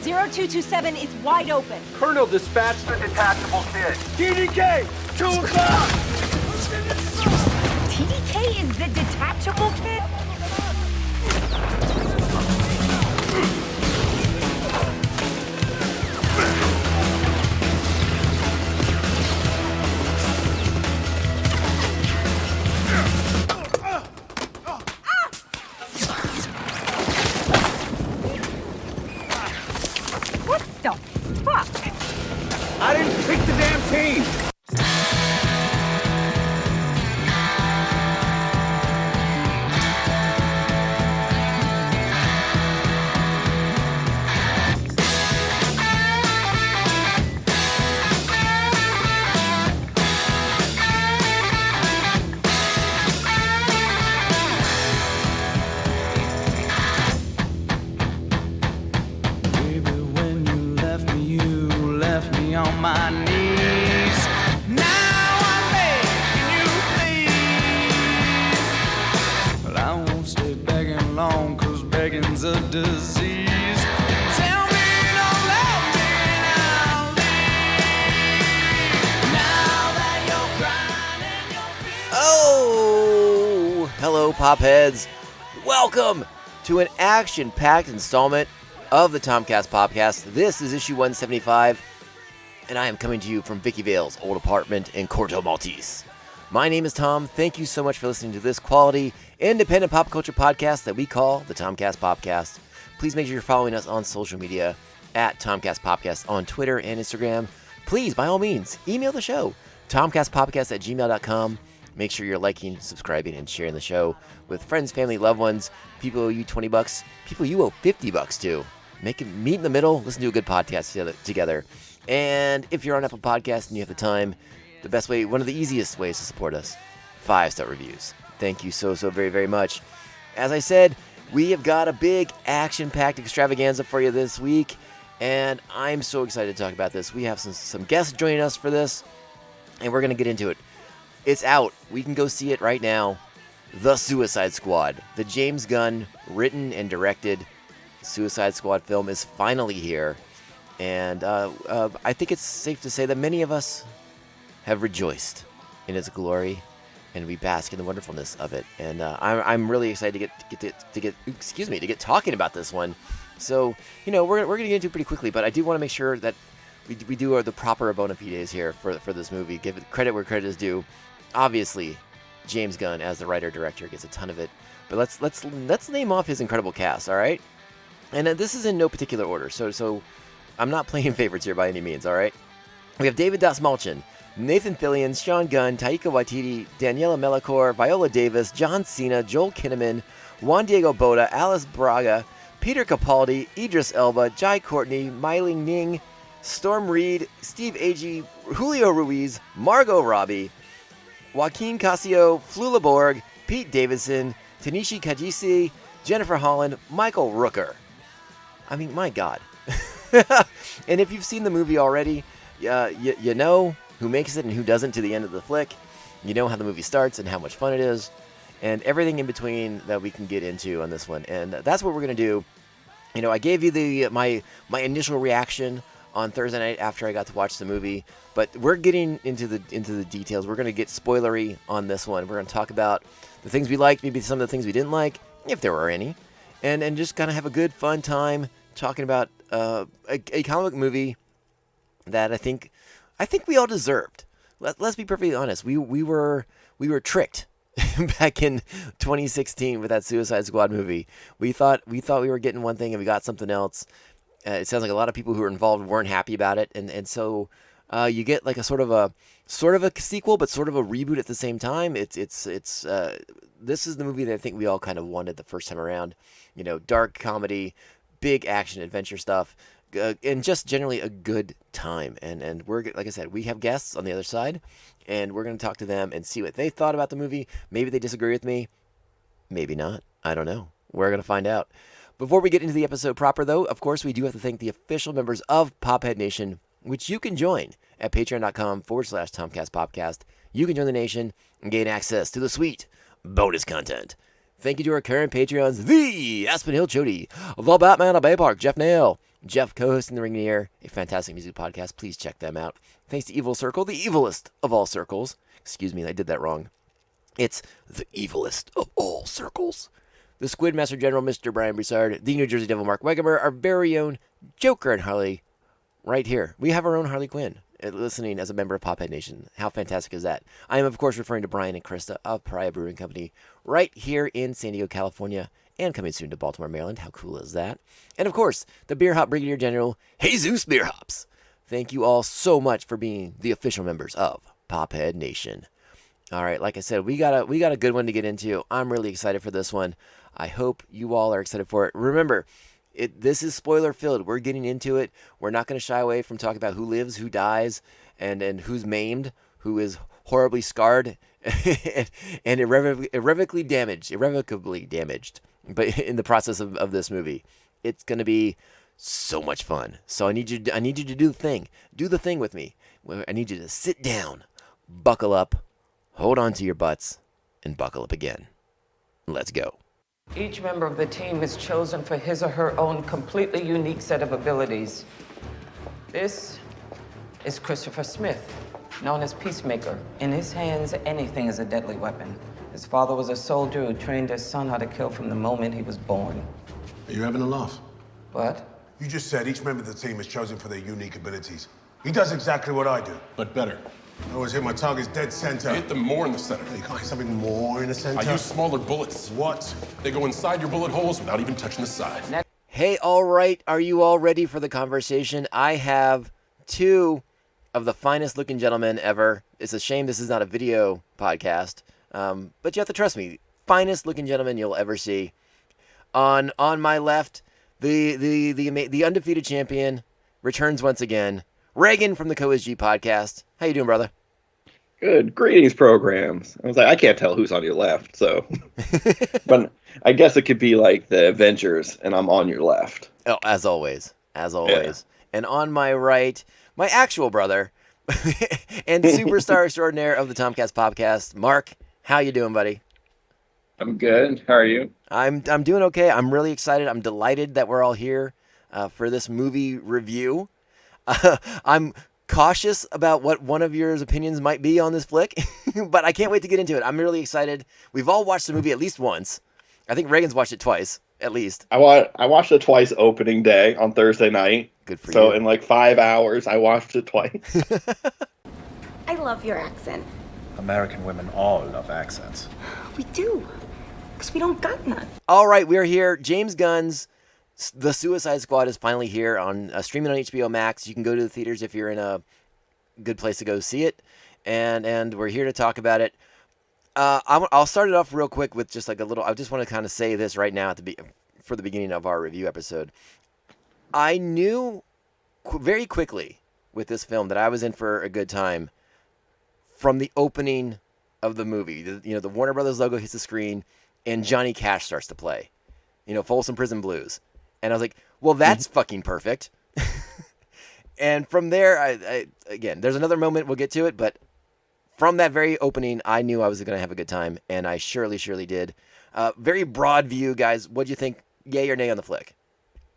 0227 is wide open. Colonel, dispatch the detachable kid. TDK, 2 o'clock! TDK is the detachable kid? What the fuck? I didn't pick the damn team! On my knees. Now I'm begging you, please. But I won't stay begging long, 'cause begging's a disease. Tell me you don't love me and I'll leave. Now that you're crying and you're feeling... Oh, hello, Popheads. Welcome to an action-packed installment of the TomCast POPCast. This is issue 175. And I am coming to you from Vicky Vale's old apartment in Corto Maltese. My name is Tom. Thank you so much for listening to this quality, independent pop culture podcast that we call the TomCast POPCast. Please make sure you're following us on social media at TomCast POPCast on Twitter and Instagram. Please, by all means, email the show, tomcastpopcast@gmail.com. Make sure you're liking, subscribing, and sharing the show with friends, family, loved ones, people who owe you $20, people you owe $50 to. Make it meet in the middle, listen to a good podcast together. And if you're on Apple Podcasts and you have the time, the best way, one of the easiest ways to support us, 5-star reviews. Thank you so very, very much. As I said, we have got a big action-packed extravaganza for you this week, and I'm so excited to talk about this. We have some guests joining us for this, and we're going to get into it. It's out. We can go see it right now. The Suicide Squad. The James Gunn written and directed Suicide Squad film is finally here. And I think it's safe to say that many of us have rejoiced in its glory, and we bask in the wonderfulness of it. And I'm really excited to get talking about this one. So we're going to get into it pretty quickly, but I do want to make sure that we do the proper bona fides here for this movie. Give it credit where credit is due. Obviously, James Gunn as the writer director gets a ton of it, but let's name off his incredible cast. All right, and this is in no particular order. So. I'm not playing favorites here by any means, all right? We have David Dastmalchian, Nathan Fillion, Sean Gunn, Taika Waititi, Daniela Melchior, Viola Davis, John Cena, Joel Kinnaman, Juan Diego Bota, Alice Braga, Peter Capaldi, Idris Elba, Jai Courtney, Meiling Ning, Storm Reed, Steve Agee, Julio Ruiz, Margot Robbie, Joaquin Casio, Flula Borg, Pete Davidson, Tanishi Kajisi, Jennifer Holland, Michael Rooker. I mean, my God. And if you've seen the movie already, you know who makes it and who doesn't to the end of the flick. You know how the movie starts and how much fun it is, and everything in between that we can get into on this one. And that's what we're going to do. I gave you my initial reaction on Thursday night after I got to watch the movie, but we're getting into the details. We're going to get spoilery on this one. We're going to talk about the things we liked, maybe some of the things we didn't like, if there were any, and just kind of have a good, fun time talking about a comic book movie that I think we all deserved. Let's be perfectly honest. We were tricked back in 2016 with that Suicide Squad movie. We thought we were getting one thing and we got something else. It sounds like a lot of people who were involved weren't happy about it, and so you get like a sort of a sequel, but sort of a reboot at the same time. This is the movie that I think we all kind of wanted the first time around. Dark comedy, big action adventure stuff, and just generally a good time. And we're, like I said, we have guests on the other side, and we're going to talk to them and see what they thought about the movie. Maybe they disagree with me, maybe not. I don't know. We're going to find out. Before we get into the episode proper, though, of course, we do have to thank the official members of Pophead Nation, which you can join at patreon.com/TomCast POPCast. You can join the nation and gain access to the sweet bonus content. Thank you to our current Patreons, the Aspen Hill Chody, the Batman of Bay Park, Jeff Nail, Jeff co-hosting the Ring in the Air, a fantastic music podcast. Please check them out. Thanks to Evil Circle, the evilest of all circles. Excuse me, I did that wrong. It's the evilest of all circles. The Squid Master General, Mr. Brian Broussard, the New Jersey Devil, Mark Wegemer, our very own Joker and Harley, right here. We have our own Harley Quinn listening as a member of Pophead Nation. How fantastic is that? I am, of course, referring to Brian and Krista of Pariah Brewing Company, right here in San Diego, California, and coming soon to Baltimore, Maryland. How cool is that? And, of course, the Beer Hop Brigadier General, Jesus Beer Hops. Thank you all so much for being the official members of Pophead Nation. All right, like I said, we got a good one to get into. I'm really excited for this one. I hope you all are excited for it. Remember, this is spoiler filled. We're getting into it. We're not going to shy away from talking about who lives, who dies, and who's maimed, who is horribly scarred, and irrevocably damaged. But in the process of this movie, it's going to be so much fun. So I need you to do the thing with me. I need you to sit down, buckle up, hold on to your butts, and buckle up again. Let's go. Each member of the team is chosen for his or her own completely unique set of abilities. This is Christopher Smith, known as Peacemaker. In his hands, anything is a deadly weapon. His father was a soldier who trained his son how to kill from the moment he was born. Are you having a laugh? What? You just said each member of the team is chosen for their unique abilities. He does exactly what I do. But better. I always hit my targets dead center. I hit them more in the center. You can't hit something more in the center? I use smaller bullets. What? They go inside your bullet holes without even touching the side. Hey, all right, are you all ready for the conversation? I have two of the finest looking gentlemen ever. It's a shame this is not a video podcast, but you have to trust me. Finest looking gentlemen you'll ever see. On my left, the undefeated champion returns once again. Regan from the COisGPodcast. How you doing, brother? Good. Greetings, programs. I was like, I can't tell who's on your left, so. But I guess it could be like the Avengers, and I'm on your left. Oh, as always. Yeah. And on my right, my actual brother and superstar extraordinaire of the TomCast POPCast, Mark. How you doing, buddy? I'm good. How are you? I'm doing okay. I'm really excited. I'm delighted that we're all here for this movie review. I'm cautious about what one of your opinions might be on this flick, but I can't wait to get into it. I'm really excited. We've all watched the movie at least once. I think Reagan's watched it twice, at least. I watched it twice opening day on Thursday night. Good for you. So in like 5 hours, I watched it twice. I love your accent. American women all love accents. We do, because we don't got none. All right, we're here. James Gunn's The Suicide Squad is finally here on streaming on HBO Max. You can go to the theaters if you're in a good place to go see it, and we're here to talk about it. I'll start it off real quick with just like a little. I just want to kind of say this right now for the beginning of our review episode. I knew very quickly with this film that I was in for a good time from the opening of the movie. The Warner Brothers logo hits the screen and Johnny Cash starts to play. Folsom Prison Blues. And I was like, well, that's fucking perfect. And from there, I again, there's another moment, we'll get to it, but from that very opening, I knew I was going to have a good time, and I surely did. Very broad view, guys. What'd you think? Yay or nay on the flick?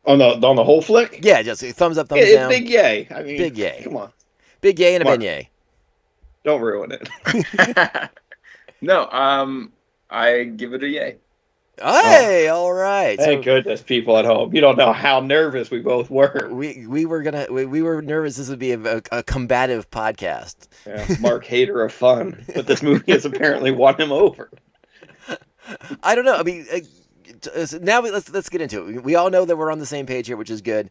On the whole flick? Yeah, just thumbs up, thumbs down. Big yay. I mean, big yay. Come on. Big yay and a Mark, beignet. Don't ruin it. No, I give it a yay. Hey, all right. Thank goodness, people at home. You don't know how nervous we both were. We were nervous this would be a combative podcast. Yeah, Mark, hater of fun, but this movie has apparently won him over. I don't know. I mean, now let's get into it. We all know that we're on the same page here, which is good.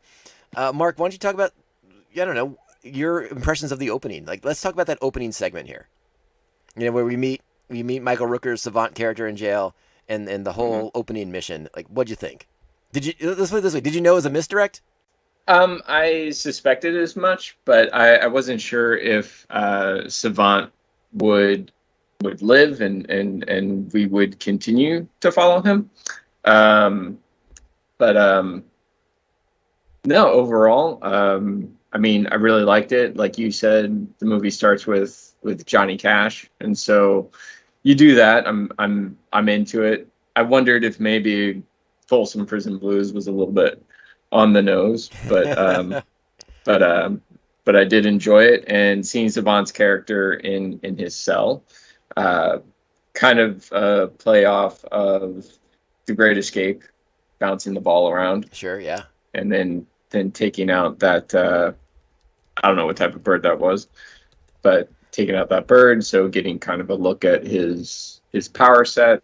Mark, why don't you talk about, I don't know, your impressions of the opening? Like, let's talk about that opening segment here. Where we meet Michael Rooker's Savant character in jail. And the whole opening mission, like, what'd you think? Let's put it this way: did you know it was a misdirect? I suspected as much, but I wasn't sure if Savant would live and we would continue to follow him. But no, overall, I mean, I really liked it. Like you said, the movie starts with Johnny Cash, and so. You do that. I'm into it. I wondered if maybe Folsom Prison Blues was a little bit on the nose, but I did enjoy it, and seeing Savant's character in his cell, kind of play off of The Great Escape, bouncing the ball around. Sure, yeah. And then taking out that I don't know what type of bird that was, but taking out that bird, so getting kind of a look at his power set.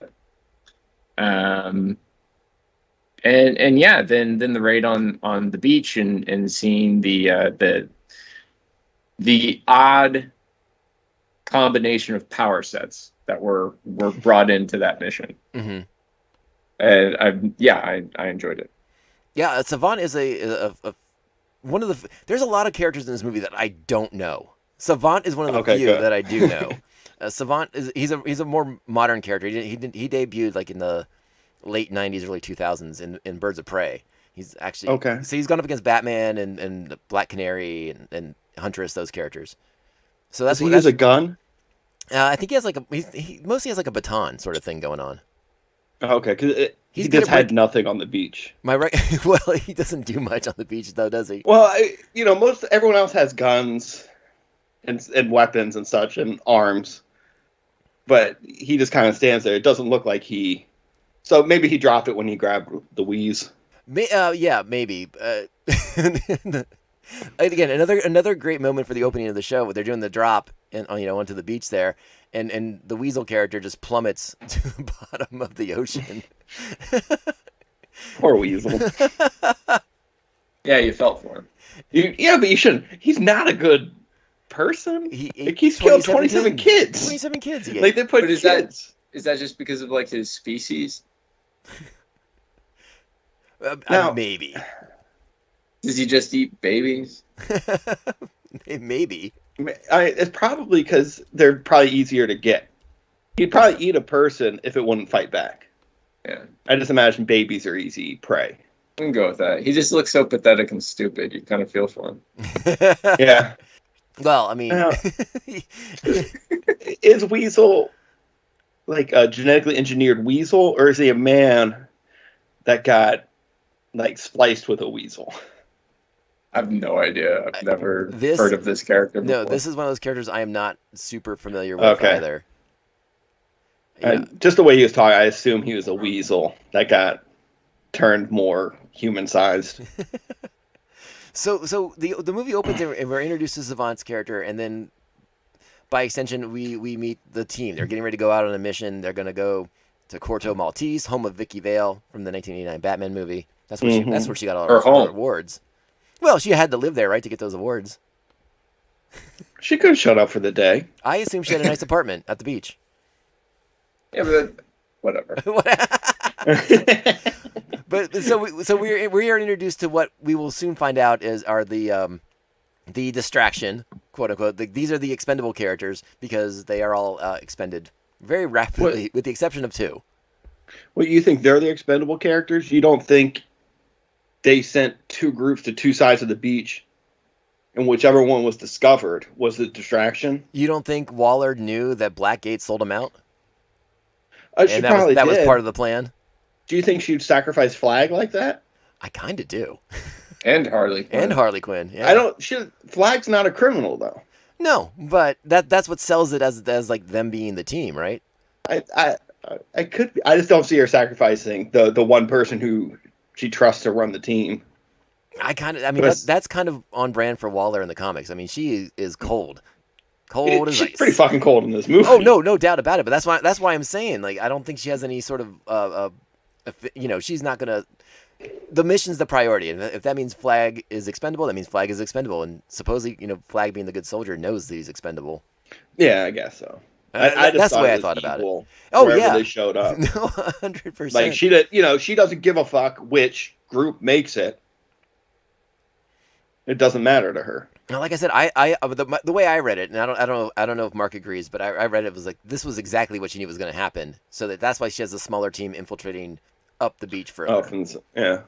And yeah, then the raid on the beach and seeing the odd combination of power sets that were brought into that mission. Mm-hmm. And I enjoyed it. Yeah, Savant is a one of the. There's a lot of characters in this movie that I don't know. Savant is one of the few that I do know. Savant he's a more modern character. He debuted like in the late '90s, early 2000s in Birds of Prey. He's actually So he's gone up against Batman and Black Canary and Huntress, those characters. So that's he has a gun. I think he has he mostly has like a baton sort of thing going on. Okay, because he just had nothing on the beach. Well, he doesn't do much on the beach though, does he? Well, everyone else has guns and weapons and such and arms, but he just kind of stands there. It doesn't look like he. So maybe he dropped it when he grabbed the wheeze. Yeah, maybe. Again, another great moment for the opening of the show. They're doing the drop and onto the beach there, and the weasel character just plummets to the bottom of the ocean. Poor weasel. Yeah, you felt for him. Yeah, but you shouldn't. He's not a good person. He's killed 27 kids. 27 kids. They put kids. Is that just because of like his species? Maybe. Does he just eat babies? Maybe. It's probably because they're probably easier to get. He'd probably eat a person if it wouldn't fight back. Yeah. I just imagine babies are easy prey. I can go with that. He just looks so pathetic and stupid. You kind of feel for him. Yeah. Well, I mean... Is Weasel like a genetically engineered weasel, or is he a man that got like spliced with a weasel? I have no idea. I've never heard of this character before. No, this is one of those characters I am not super familiar with either. Yeah. Just the way he was talking, I assume he was a weasel that got turned more human-sized. So the movie opens and we're introduced to Savant's character, and then by extension we meet the team. They're getting ready to go out on a mission. They're going to go to Corto Maltese, home of Vicky Vale from the 1989 Batman movie. That's where she got all her awards. Well, she had to live there, right, to get those awards. She could have showed up for the day. I assume she had a nice apartment at the beach. Yeah, but whatever. But so we are introduced to what we will soon find out are the distraction, quote unquote. These are the expendable characters because they are all expended very rapidly, with the exception of two. Well, you think they're the expendable characters? You don't think they sent two groups to two sides of the beach, and whichever one was discovered was the distraction? You don't think Waller knew that Blackgate sold him out? And that was part of the plan? Do you think she'd sacrifice Flag like that? I kind of do. And Harley Quinn. Yeah. Flag's not a criminal, though. No, but that's what sells it as like them being the team, right? I just don't see her sacrificing the one person who she trusts to run the team. That's kind of on brand for Waller in the comics. I mean, she is cold. Cold as ice. She's pretty fucking cold in this movie. Oh, no doubt about it. But that's why I'm saying, like, I don't think she has any sort of she's not gonna. The mission's the priority, and if that means Flag is expendable, that means Flag is expendable. And supposedly, Flag being the good soldier knows that he's expendable. Yeah, I guess so. That's the way I thought about it. Oh yeah, they showed up. No, 100%. Like she doesn't give a fuck which group makes it. It doesn't matter to her. Now, like I said, the way I read it, and I don't know if Mark agrees, but I read it was like this was exactly what she knew was going to happen. So that's why she has a smaller team infiltrating up the beach further. Yeah.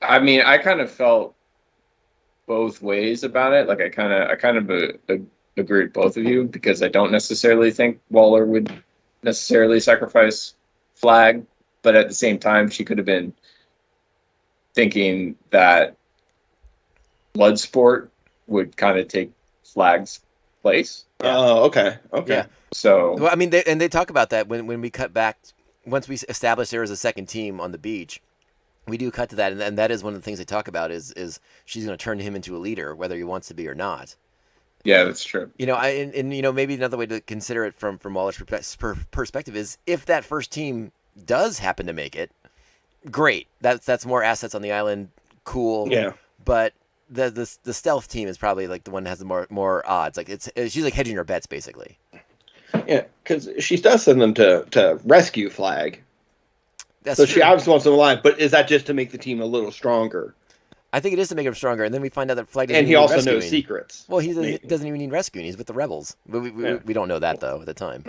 I mean, I kind of felt both ways about it. Like I kind of agree with both of you because I don't necessarily think Waller would necessarily sacrifice Flag, but at the same time, she could have been thinking that Bloodsport would kind of take Flag's place. Oh, okay. Yeah. So Well, I mean, they talk about that when we cut back. Once we establish there was a second team on the beach, we do cut to that, and that is one of the things they talk about is she's going to turn him into a leader, whether he wants to be or not. yeah, that's true. You know, and you know, maybe another way to consider it from Waller's perspective is if that first team does happen to make it, great. That's more assets on the island, cool. Yeah. But the stealth team is probably like the one that has the more odds. Like she's like hedging her bets basically. Yeah, because she does send them to rescue Flag. That's so true. she obviously wants them alive, but is that just to make the team a little stronger? I think it is to make him stronger, and then we find out that Flag doesn't And he even need also rescuing. knows secrets. Well, he doesn't even need rescuing. He's with the rebels. But we don't know that though at the time.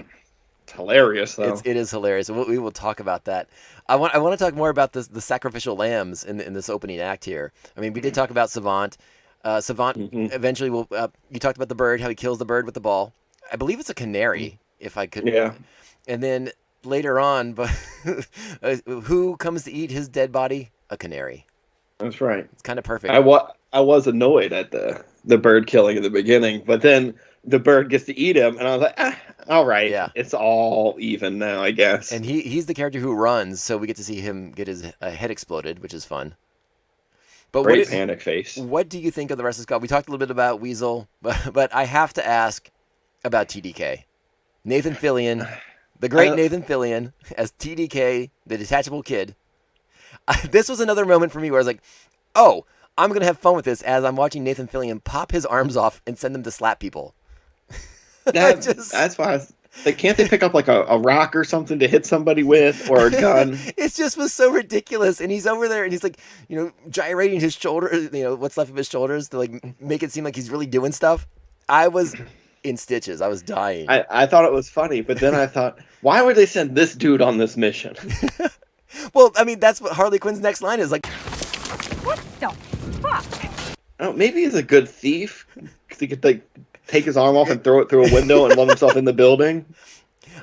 It's hilarious though. It is hilarious. We will talk about that. I want to talk more about the sacrificial lambs in this opening act here. I mean, we did talk about Savant. Savant eventually will. You talked about the bird, how he kills the bird with the ball. I believe it's a canary, if I could. Yeah. And then later on, but who comes to eat his dead body? A canary. That's right. It's kind of perfect. I was annoyed at the bird killing in the beginning, but then the bird gets to eat him, and I was like, all right, it's all even now, I guess. And he's the character who runs, so we get to see him get his head exploded, which is fun. But Great panic face. What do you think of the rest of the squad? We talked a little bit about Weasel, but I have to ask about TDK. Nathan Fillion, the great Nathan Fillion, as TDK, the detachable kid. This was another moment for me where I was like, oh, I'm going to have fun with this as I'm watching Nathan Fillion pop his arms off and send them to slap people. That's why I was like, can't they pick up like a rock or something to hit somebody with, or a gun? It just was so ridiculous. And he's over there and he's like, gyrating his shoulder, what's left of his shoulders to like make it seem like he's really doing stuff. I was in stitches. I was dying. I thought it was funny, but then I thought, why would they send this dude on this mission? Well, I mean, that's what Harley Quinn's next line is like. What the fuck? Oh, maybe he's a good thief because he could like take his arm off and throw it through a window and let himself in the building.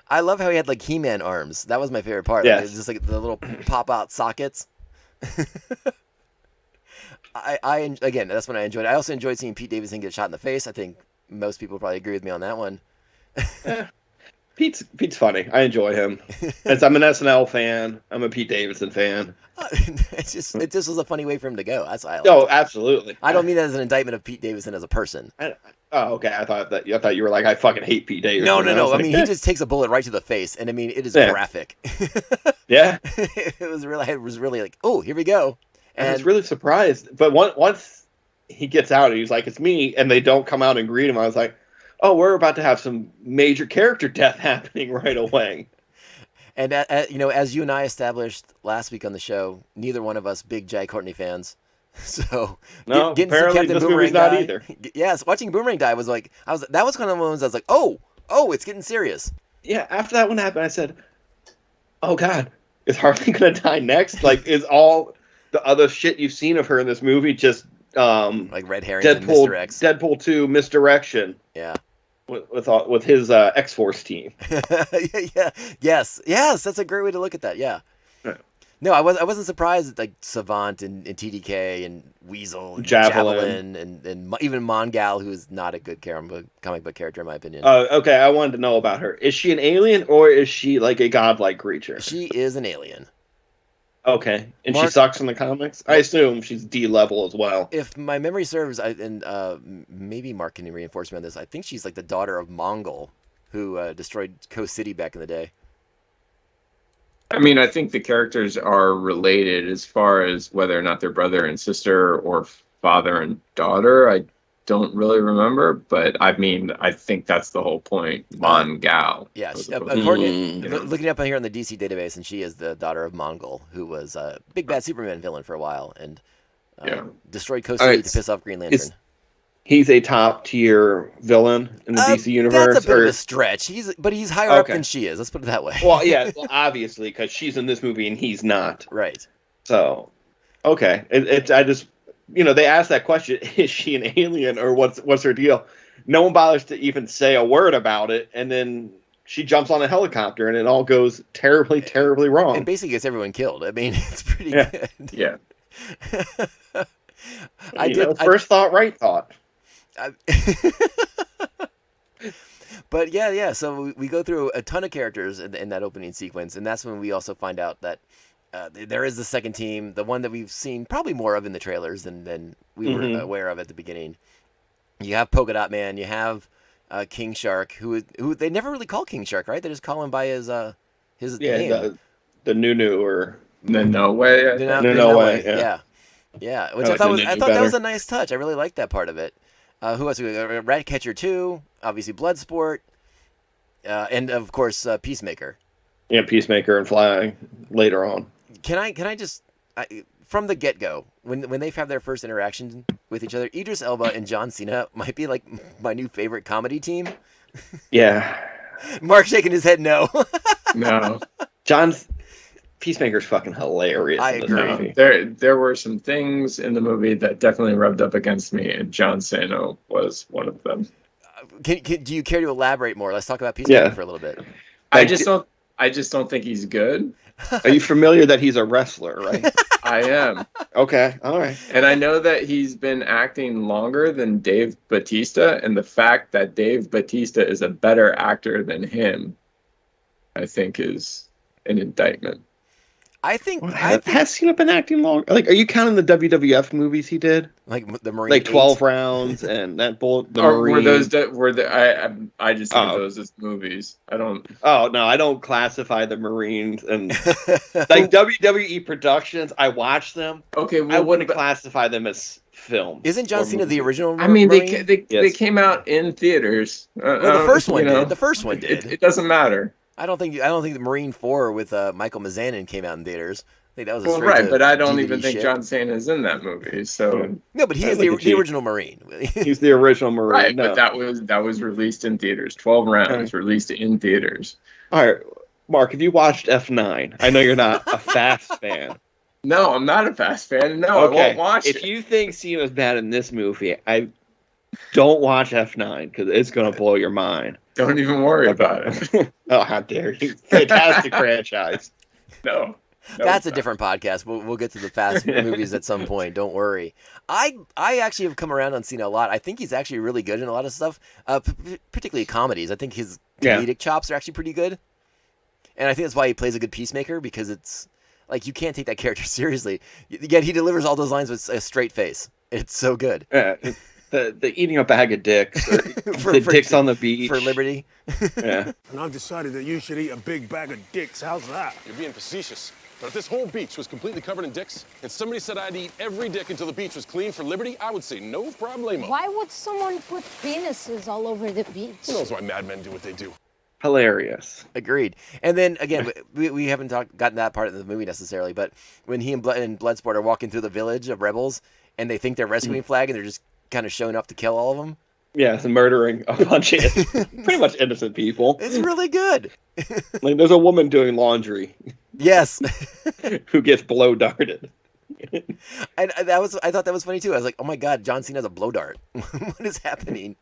I love how he had like He-Man arms. That was my favorite part. Yes. Like, it's just like the little pop-out sockets. Again, that's when I enjoyed it. I also enjoyed seeing Pete Davidson get shot in the face. I think most people probably agree with me on that one. Pete's funny. I enjoy him. I'm an SNL fan. I'm a Pete Davidson fan. It just was a funny way for him to go. That's why I liked Oh, it. absolutely. I don't mean that as an indictment of Pete Davidson as a person. Okay. I thought you were like, I fucking hate Pete Davidson. No. I like, mean, he just takes a bullet right to the face, and I mean, it is graphic. Yeah. It was really like, oh, here we go. And I was really surprised. But once he gets out, he's like, it's me, and they don't come out and greet him. I was like, oh, we're about to have some major character death happening right away. And as you and I established last week on the show, neither one of us big Jai Courtney fans. So no, apparently this movie's not either. Yes, watching Boomerang die was like that was kind of one of those I was like, oh, it's getting serious. Yeah, after that one happened, I said, oh God, is Harley gonna die next? Like, is all the other shit you've seen of her in this movie just like red herrings and misdirects? Deadpool 2 misdirection. Yeah. With his X-Force team. Yeah. Yes, that's a great way to look at that. Yeah. Right. No, I wasn't surprised at like Savant and TDK and Weasel and Javelin and even Mongal, who is not a good comic book character in my opinion. Okay, I wanted to know about her. Is she an alien or is she like a godlike creature? She is an alien. Okay, and she sucks in the comics? I assume she's D-level as well. If my memory serves, maybe Mark can reinforce me on this, I think she's like the daughter of Mongol, who destroyed Coast City back in the day. I mean, I think the characters are related as far as whether or not they're brother and sister or father and daughter. I don't really remember, but I mean, I think that's the whole point. Mongal. Yeah, according looking up here on the DC database, and she is the daughter of Mongol, who was a big bad Superman villain for a while, and destroyed Coast City to piss off Green Lantern. He's a top tier villain in the DC universe. That's a bit of a stretch. He's higher up than she is. Let's put it that way. Well, yeah, obviously, because she's in this movie and he's not. Right. So, okay, I just. They asked that question, is she an alien or what's her deal? No one bothers to even say a word about it, and then she jumps on a helicopter, and it all goes terribly, terribly wrong. And basically gets everyone killed. I mean, it's pretty good. Yeah. First thought, right thought. But yeah. So we go through a ton of characters in that opening sequence, and that's when we also find out that there is the second team, the one that we've seen probably more of in the trailers than we were aware of at the beginning. You have Polka Dot Man, you have King Shark, who they never really call King Shark, right? They just call him by his name. The Nunu or No way. No way. Yeah. Which I thought that was a nice touch. I really liked that part of it. Who else? Ratcatcher 2, obviously Bloodsport, and of course Peacemaker. Yeah, Peacemaker and Fly later on. Can I just from the get-go, when they've had their first interaction with each other, Idris Elba and John Cena might be like my new favorite comedy team. Yeah. Mark shaking his head no. No. Peacemaker's fucking hilarious. I agree. There were some things in the movie that definitely rubbed up against me, and John Cena was one of them. Do you care to elaborate more? Let's talk about Peacemaker for a little bit. I just don't think he's good. Are you familiar that he's a wrestler, right? I am. Okay, all right. And I know that he's been acting longer than Dave Bautista, and the fact that Dave Bautista is a better actor than him, I think, is an indictment. I think has Cena been acting long? Like, are you counting the WWF movies he did? Like the Marine, like 12 rounds and that bullet. Were those? I just think of those as movies. I don't. Oh no, I don't classify the Marines and like WWE productions. I watch them. Okay, well, I wouldn't classify them as film. Isn't John Cena the original? I mean, Marine? they came out in theaters. Well, the first one did. The first one did. It doesn't matter. I don't think the Marine 4 with Michael Mazanin came out in theaters. I think that was but I don't DVD even think John Cena is in that movie. So no, but he is the original Marine. He's the original Marine, right? No. But that was released in theaters. 12 rounds released in theaters. All right, Mark, have you watched F9? I know you're not a Fast fan. No, I'm not a Fast fan. No, okay. I won't watch it. If you think Cena's bad in this movie, I don't watch F9 because it's gonna blow your mind. Don't even worry about it. Oh, how dare you! Fantastic franchise. No, that's a different podcast. We'll get to the Fast movies at some point. Don't worry. I actually have come around on Cena a lot. I think he's actually really good in a lot of stuff, particularly comedies. I think his comedic chops are actually pretty good, and I think that's why he plays a good Peacemaker, because it's like you can't take that character seriously, yet he delivers all those lines with a straight face. It's so good. Yeah. The eating a bag of dicks, or the dicks on the beach for liberty. Yeah. And I've decided that you should eat a big bag of dicks. How's that? You're being facetious. But if this whole beach was completely covered in dicks, and somebody said I'd eat every dick until the beach was clean for liberty, I would say no problemo. Why would someone put penises all over the beach? Who knows why madmen do what they do? Hilarious. Agreed. And then again, we haven't gotten that part of the movie necessarily, but when he and Bloodsport are walking through the village of rebels, and they think they're rescuing Flag, and they're just kind of showing up to kill all of them. Yes, and murdering a bunch of pretty much innocent people. It's really good. Like, there's a woman doing laundry. Yes. Who gets blow darted. And I thought that was funny too. I was like, oh my god, John Cena has a blow dart. What is happening?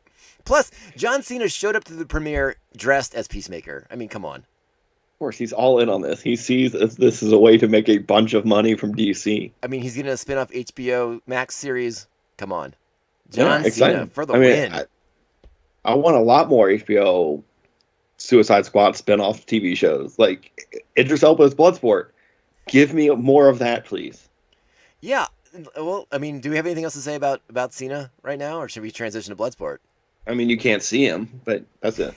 Plus, John Cena showed up to the premiere dressed as Peacemaker. I mean, come on. Of course, he's all in on this. He sees this as a way to make a bunch of money from DC. I mean, he's getting a spin-off HBO Max series. Come on. John Cena for the win. I want a lot more HBO Suicide Squad spin-off TV shows. Like Idris Elba's Bloodsport. Give me more of that, please. Yeah. Well, I mean, do we have anything else to say about Cena right now, or should we transition to Bloodsport? I mean, you can't see him, but that's it.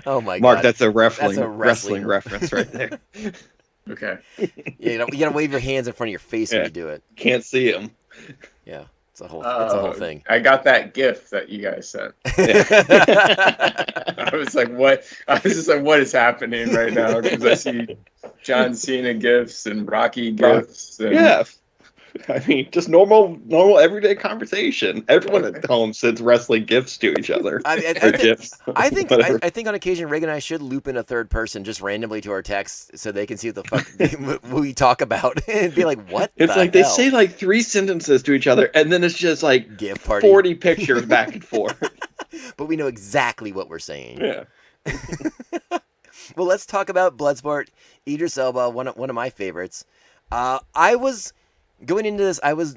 Oh my Mark, god. that's a wrestling reference right there. Okay. Yeah, you gotta wave your hands in front of your face when you do it. Can't see him. Yeah, it's a whole thing. I got that GIF that you guys sent. I was like, what? I was just like, what is happening right now? Because I see John Cena GIFs and Rocky GIFs. And... Yeah. I mean, just normal everyday conversation. Everyone at home sends wrestling gifts to each other. I think on occasion Regan and I should loop in a third person just randomly to our text so they can see what the fuck we talk about and be like, what? It's like they say like 3 sentences to each other, and then it's just like GIF party. 40 pictures back and forth. But we know exactly what we're saying. Yeah. Well, let's talk about Bloodsport. Idris Elba, one of my favorites. I was going into this. I was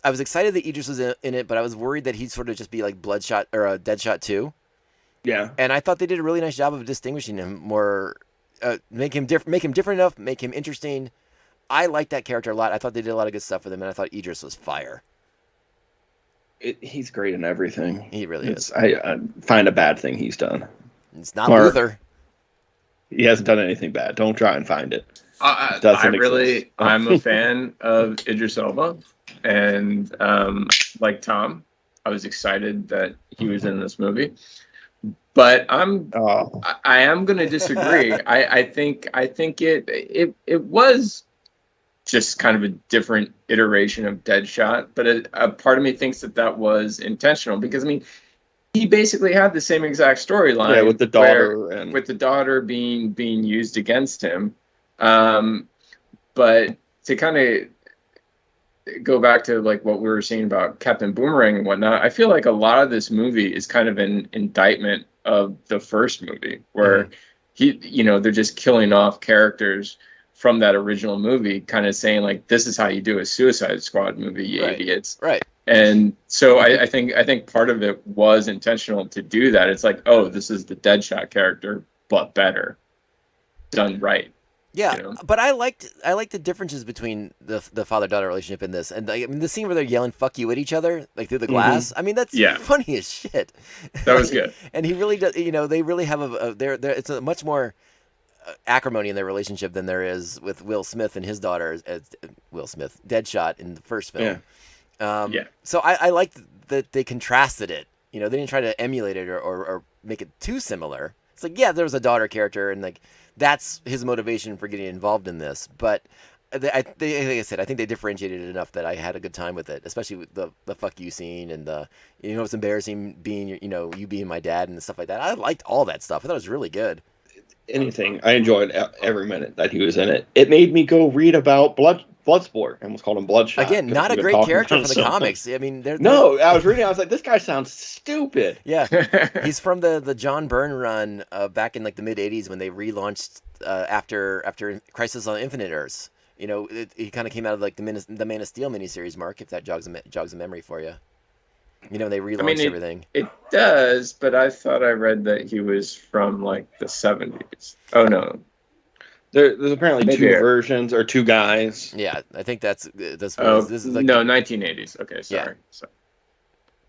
excited that Idris was in it, but I was worried that he'd sort of just be like Bloodshot or Deadshot 2. Yeah. And I thought they did a really nice job of distinguishing him more, make him different enough, make him interesting. I liked that character a lot. I thought they did a lot of good stuff with him, and I thought Idris was fire. He's great in everything. He really is. I find a bad thing he's done. It's not Luther. He hasn't done anything bad. Don't try and find it. I'm a fan of Idris Elba, and like Tom, I was excited that he was in this movie. But I am going to disagree. I think it was just kind of a different iteration of Deadshot, but a part of me thinks that was intentional, because I mean, he basically had the same exact storyline, with the daughter with the daughter being used against him. But to kind of go back to like what we were saying about Captain Boomerang and whatnot, I feel like a lot of this movie is kind of an indictment of the first movie, where they're just killing off characters from that original movie, kind of saying like, this is how you do a Suicide Squad movie, you idiots. Right. And so I think part of it was intentional to do that. It's like, oh, this is the Deadshot character, but better, done right. Yeah, but I liked the differences between the father-daughter relationship in this, and the scene where they're yelling "fuck you" at each other, like through the glass. I mean, that's funny as shit. That was good. And he really does. They really have it's a much more acrimony in their relationship than there is with Will Smith and his daughter, Will Smith, Deadshot in the first film. So I liked that they contrasted it. They didn't try to emulate it or make it too similar. It's like, yeah, there was a daughter character, and like that's his motivation for getting involved in this. But like I said, I think they differentiated it enough that I had a good time with it, especially with the fuck you scene and the it's embarrassing being you being my dad and stuff like that. I liked all that stuff. I thought it was really good. Anything. I enjoyed every minute that he was in it. It made me go read about Bloodsport. I almost called him Bloodshot. Again, not a great character from the comics. I mean, no, I was reading. I was like, this guy sounds stupid. Yeah, he's from the John Byrne run back in like the mid '80s when they relaunched after Crisis on Infinite Earths. He kind of came out of like the Man of Steel miniseries, Mark. If that jogs a memory for you. They relaunched everything. It does, but I thought I read that he was from like the 70s. Oh no. There's apparently two versions or two guys. Yeah, I think that's this is like 1980s. Okay, sorry. So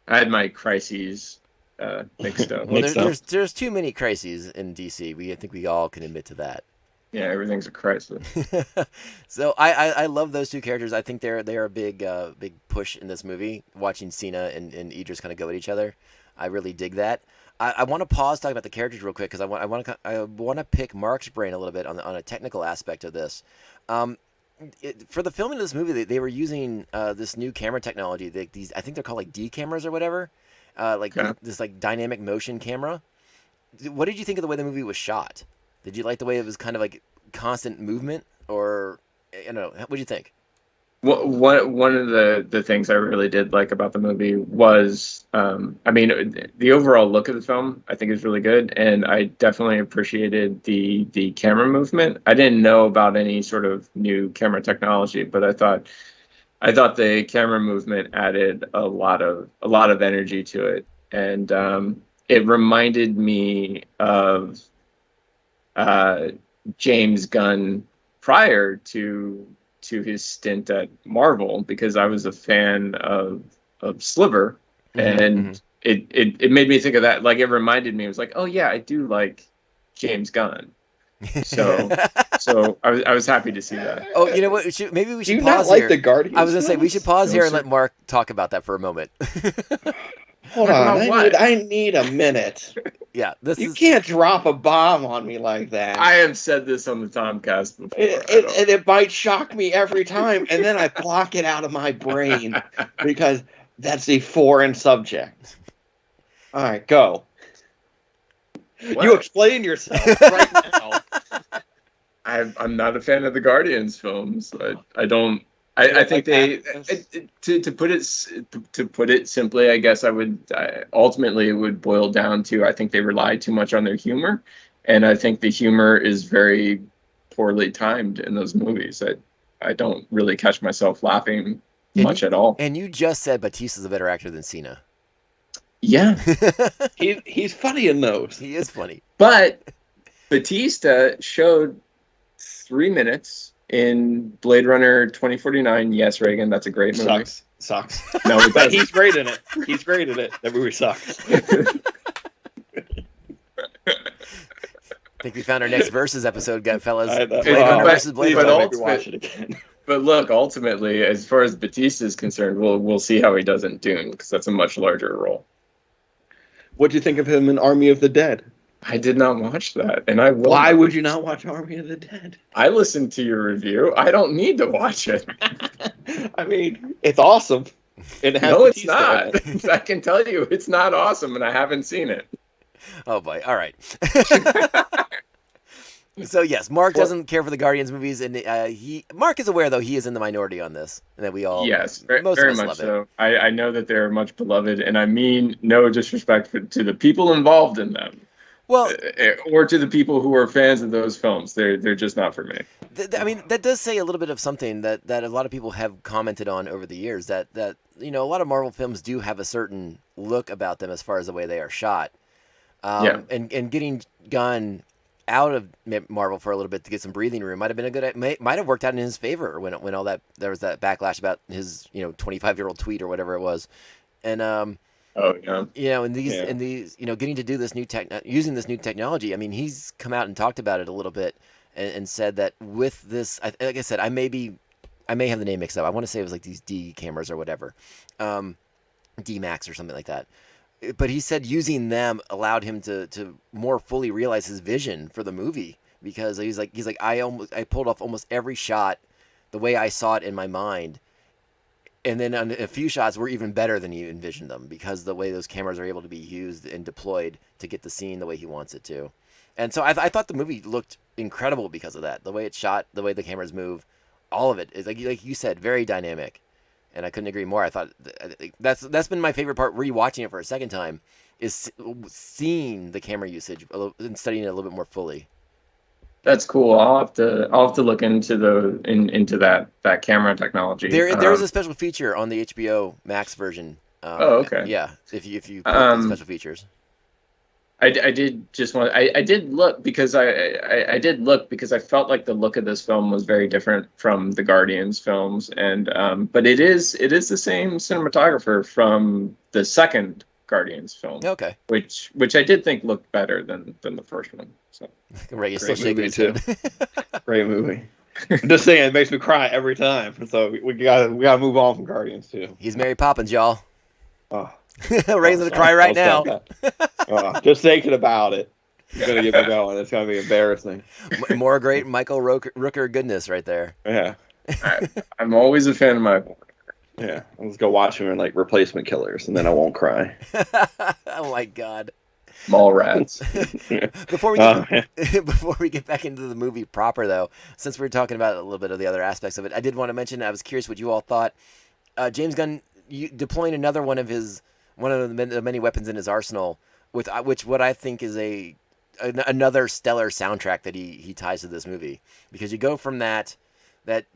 I had my crises mixed up. Well, there's too many crises in DC. I think we all can admit to that. Yeah, everything's a crisis. So I love those two characters. I think they're a big push in this movie. Watching Cena and Idris kind of go at each other, I really dig that. I want to pause talking about the characters real quick because I want to pick Mark's brain a little bit on a technical aspect of this. For the filming of this movie, they were using this new camera technology. I think they're called like D cameras or whatever, this like dynamic motion camera. What did you think of the way the movie was shot? Did you like the way it was kind of like constant movement, or I don't know? What did you think? Well, one of the things I really did like about the movie was, the overall look of the film I think is really good, and I definitely appreciated the camera movement. I didn't know about any sort of new camera technology, but I thought the camera movement added a lot of energy to it, and it reminded me of James Gunn prior to his stint at Marvel, because I was a fan of Sliver, and it made me think of that. Like, it reminded me, it was like, oh yeah, I do like James Gunn. So I was happy to see that. Oh, you know what? Maybe we should do you pause not like here. the Guardians? I was gonna say we should pause here and let Mark talk about that for a moment. Hold on, I need a minute. Yeah, you can't drop a bomb on me like that. I have said this on the TomCast before. It might shock me every time, and then I block it out of my brain because that's a foreign subject. All right, go. What? You explain yourself right now. I'm not a fan of the Guardians films. I don't. I think to put it simply, I guess ultimately it would boil down to, I think they rely too much on their humor, and I think the humor is very poorly timed in those movies. I don't really catch myself laughing much at all. And you just said Batista's a better actor than Cena. Yeah. He's funny in those. He is funny. But Batista showed 3 minutes in Blade Runner 2049. Yes, Reagan, that's a great movie. Sucks. No, it But doesn't. he's great in it. He's great in it. That movie sucks. I think we found our next Versus episode, fellas. I know. Blade Runner versus Blade but Runner. Maybe watch it again. But look, ultimately, as far as Batista is concerned, we'll see how he does in Dune, because that's a much larger role. What do you think of him in Army of the Dead? I did not watch that, and I will. Why would you not watch Army of the Dead? I listened to your review. I don't need to watch it. I mean, it's awesome. It has No, it's Batista in not. it. I can tell you, it's not awesome, and I haven't seen it. Oh boy! All right. So yes, Mark doesn't care for the Guardians movies, and Mark is aware though he is in the minority on this, and that we all Yes, most very of us much love so. it. I know that they're much beloved, and I mean no disrespect to the people involved in them. Well, or to the people who are fans of those films. They're just not for me. I mean, that does say a little bit of something that a lot of people have commented on over the years, that a lot of Marvel films do have a certain look about them as far as the way they are shot. And getting Gunn out of Marvel for a little bit to get some breathing room might have been might have worked out in his favor when all that there was that backlash about his 25-year-old tweet or whatever it was, and and these getting to do this using this new technology. I mean, he's come out and talked about it a little bit and said that with this, like I said, I may have the name mixed up. I want to say it was like these D cameras or whatever, D Max or something like that. But he said using them allowed him to more fully realize his vision for the movie, because he's like I pulled off almost every shot the way I saw it in my mind, and then on a few shots were even better than he envisioned them, because the way those cameras are able to be used and deployed to get the scene the way he wants it to. And so I thought the movie looked incredible because of that, the way it's shot, the way the cameras move, all of it is like you said, very dynamic. And I couldn't agree more. I thought that's been my favorite part, rewatching it for a second time, is seeing the camera usage and studying it a little bit more fully. That's cool. I'll have to look into that camera technology. There is a special feature on the HBO Max version. Okay. Yeah, if you put the special features. I did look because I felt like the look of this film was very different from the Guardians films, and but it is the same cinematographer from the second Guardians film. Okay. Which I did think looked better than the first one. So Regan's still shaking his head. Great movie. I'm just saying, it makes me cry every time. So we gotta move on from Guardians too. He's Mary Poppins, y'all. Oh. Regan's gonna cry right now. Just thinking about it, it's gonna get me going. It's gonna be embarrassing. More great Michael Rooker goodness right there. Yeah. I'm always a fan of Michael. Yeah, let's go watch him in like Replacement Killers, and then I won't cry. Oh my God. Mall rats. Before we get back into the movie proper, though, since we're talking about a little bit of the other aspects of it, I did want to mention, I was curious what you all thought. James Gunn deploying another one of the many weapons in his arsenal, which what I think is another stellar soundtrack that he ties to this movie, because you go from that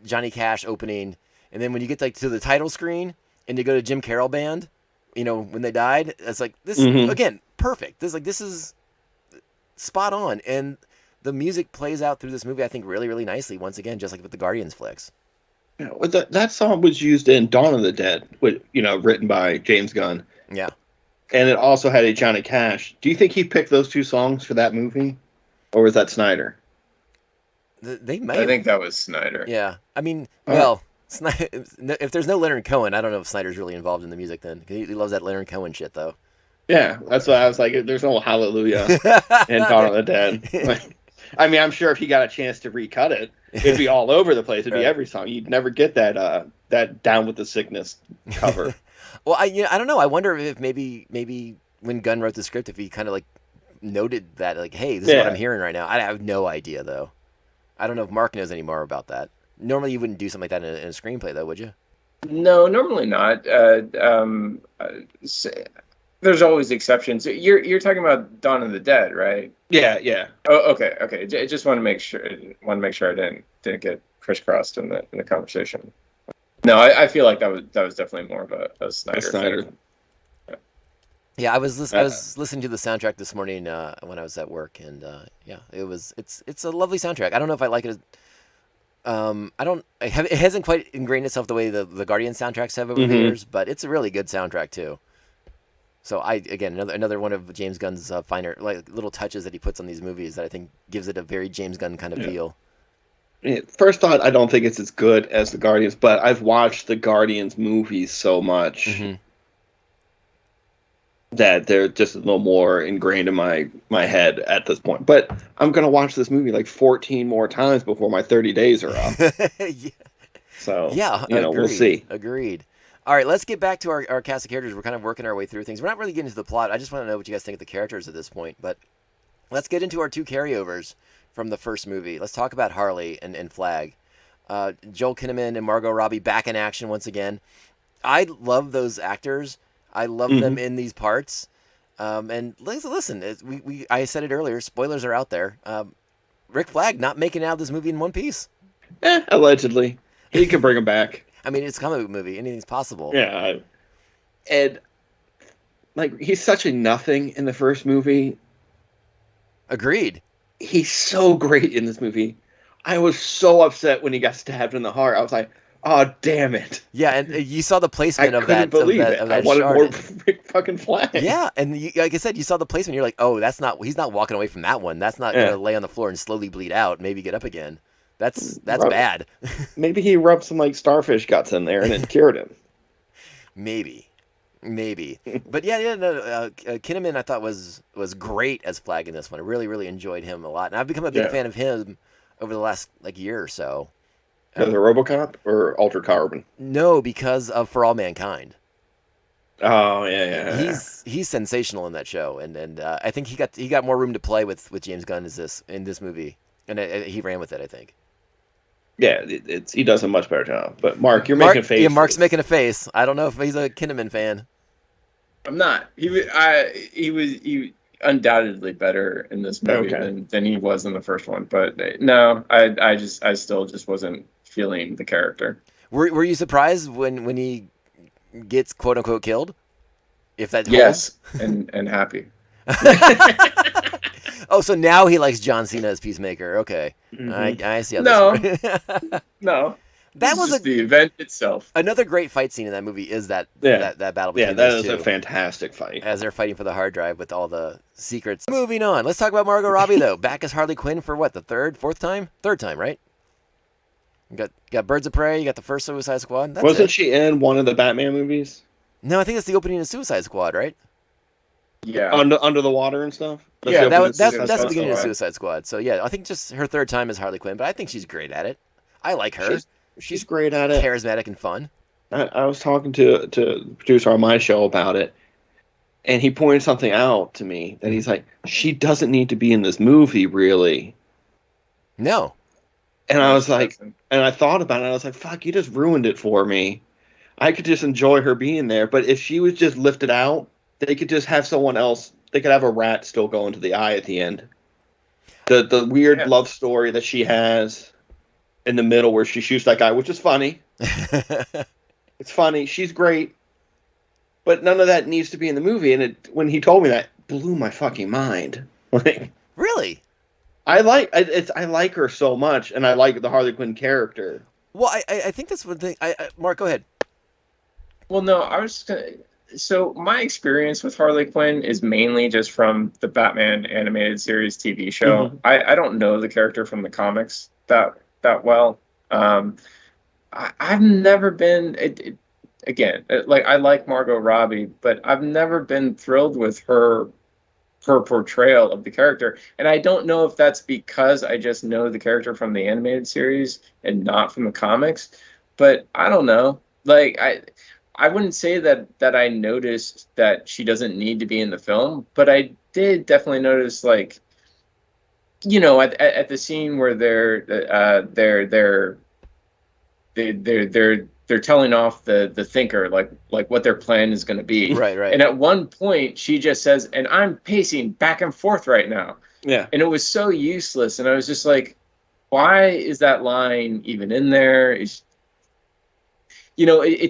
Johnny Cash opening, and then when you get to the title screen and you go to Jim Carroll Band, when they died, it's like this again, perfect. This is spot on, and the music plays out through this movie, I think, really, really nicely. Once again, just like with the Guardians flicks. Yeah, well, that song was used in Dawn of the Dead, written by James Gunn. Yeah. And it also had a Johnny Cash. Do you think he picked those two songs for that movie? Or was that Snyder? They may. I think that was Snyder. Yeah. I mean, well, if there's no Leonard Cohen, I don't know if Snyder's really involved in the music then. He loves that Leonard Cohen shit, though. Yeah, that's why I was like, there's no Hallelujah in Dawn of the Dead. I mean, I'm sure if he got a chance to recut it, it'd be all over the place. It'd be every song. You'd never get that Down with the Sickness cover. Well, I don't know. I wonder if maybe when Gunn wrote the script, if he kind of like noted that, like, hey, this is what I'm hearing right now. I have no idea, though. I don't know if Mark knows any more about that. Normally, you wouldn't do something like that in a screenplay, though, would you? No, normally not. There's always exceptions. You're talking about Dawn of the Dead, right? Yeah. Oh, okay. I just want to make sure. I didn't crisscrossed in the conversation. No, I feel like that was definitely more of a Snyder thing. Yeah, I was listening to the soundtrack this morning when I was at work, and it's a lovely soundtrack. I don't know if I like it. It hasn't quite ingrained itself the way the Guardian soundtracks have over the years, but it's a really good soundtrack too. So another one of James Gunn's finer little touches that he puts on these movies that I think gives it a very James Gunn kind of feel. First thought, I don't think it's as good as the Guardians, but I've watched the Guardians movies so much that they're just a little more ingrained in my head at this point. But I'm going to watch this movie like 14 more times before my 30 days are up. So, we'll see. Agreed. All right, let's get back to our cast of characters. We're kind of working our way through things. We're not really getting into the plot. I just want to know what you guys think of the characters at this point. But let's get into our two carryovers from the first movie. Let's talk about Harley and Flag. Joel Kinnaman and Margot Robbie back in action once again. I love those actors. I love them in these parts. And listen, I said it earlier, spoilers are out there. Rick Flag not making it out of this movie in one piece. Allegedly. He can bring him back. I mean, it's a comic book movie. Anything's possible. Yeah. And, he's such a nothing in the first movie. Agreed. He's so great in this movie. I was so upset when he got stabbed in the heart. I was like, oh, damn it. Yeah, and you saw the placement of that. I couldn't believe it. I wanted more Rick fucking Flag. Yeah, and like I said, you saw the placement. You're like, oh, he's not walking away from that one. That's not going to lay on the floor and slowly bleed out, maybe get up again. That's bad. Maybe he rubbed some starfish guts in there and it cured him. Maybe. But Kinnaman I thought was great as Flag in this one. I really, really enjoyed him a lot. And I've become a big fan of him over the last year or so. The RoboCop or Altered Carbon? No, because of For All Mankind. Oh yeah. He's sensational in that show, and I think he got more room to play with James Gunn in this movie, and he ran with it. I think. Yeah, he does a much better job. But Mark, you're making a face. Yeah, Mark's making a face. I don't know if he's a Kinnaman fan. I'm not. He was undoubtedly better in this movie than he was in the first one. But no, I still just wasn't feeling the character. Were you surprised when he gets quote unquote killed? If that yes, and happy. Oh, so now he likes John Cena as Peacemaker. Okay, I see how this works. No. That was the event itself. Another great fight scene in that movie is that battle between those two. Yeah, that is a fantastic fight. As they're fighting for the hard drive with all the secrets. Moving on. Let's talk about Margot Robbie, though. Back as Harley Quinn for what, the third time, right? You got Birds of Prey, you got the first Suicide Squad. Wasn't she in one of the Batman movies? No, I think it's the opening of Suicide Squad, right? Yeah. Under the water and stuff? That's the beginning of Suicide Squad. So, yeah, I think just her third time as Harley Quinn, but I think she's great at it. I like her. She's great at it. Charismatic and fun. I was talking to the producer on my show about it, and he pointed something out to me that he's like, she doesn't need to be in this movie, really. No. And I was like, and I thought about it, and I was like, fuck, you just ruined it for me. I could just enjoy her being there, but if she was just lifted out, they could just have someone else. They could have a rat still go into the eye at the end. The weird love story that she has in the middle where she shoots that guy, which is funny. It's funny. She's great. But none of that needs to be in the movie. And when he told me that, it blew my fucking mind. Really? I like her so much, and I like the Harley Quinn character. Well, I think that's one thing. Mark, go ahead. Well, no, I was just going to... So my experience with Harley Quinn is mainly just from the Batman animated series TV show. Mm-hmm. I don't know the character from the comics that well. I've never been I like Margot Robbie, but I've never been thrilled with her portrayal of the character. And I don't know if that's because I just know the character from the animated series and not from the comics, but I don't know. I wouldn't say that I noticed that she doesn't need to be in the film, but I did definitely notice, at the scene where they're telling off the thinker, like what their plan is going to be. Right. And at one point, she just says, "And I'm pacing back and forth right now." Yeah. And it was so useless, and I was just like, why is that line even in there? It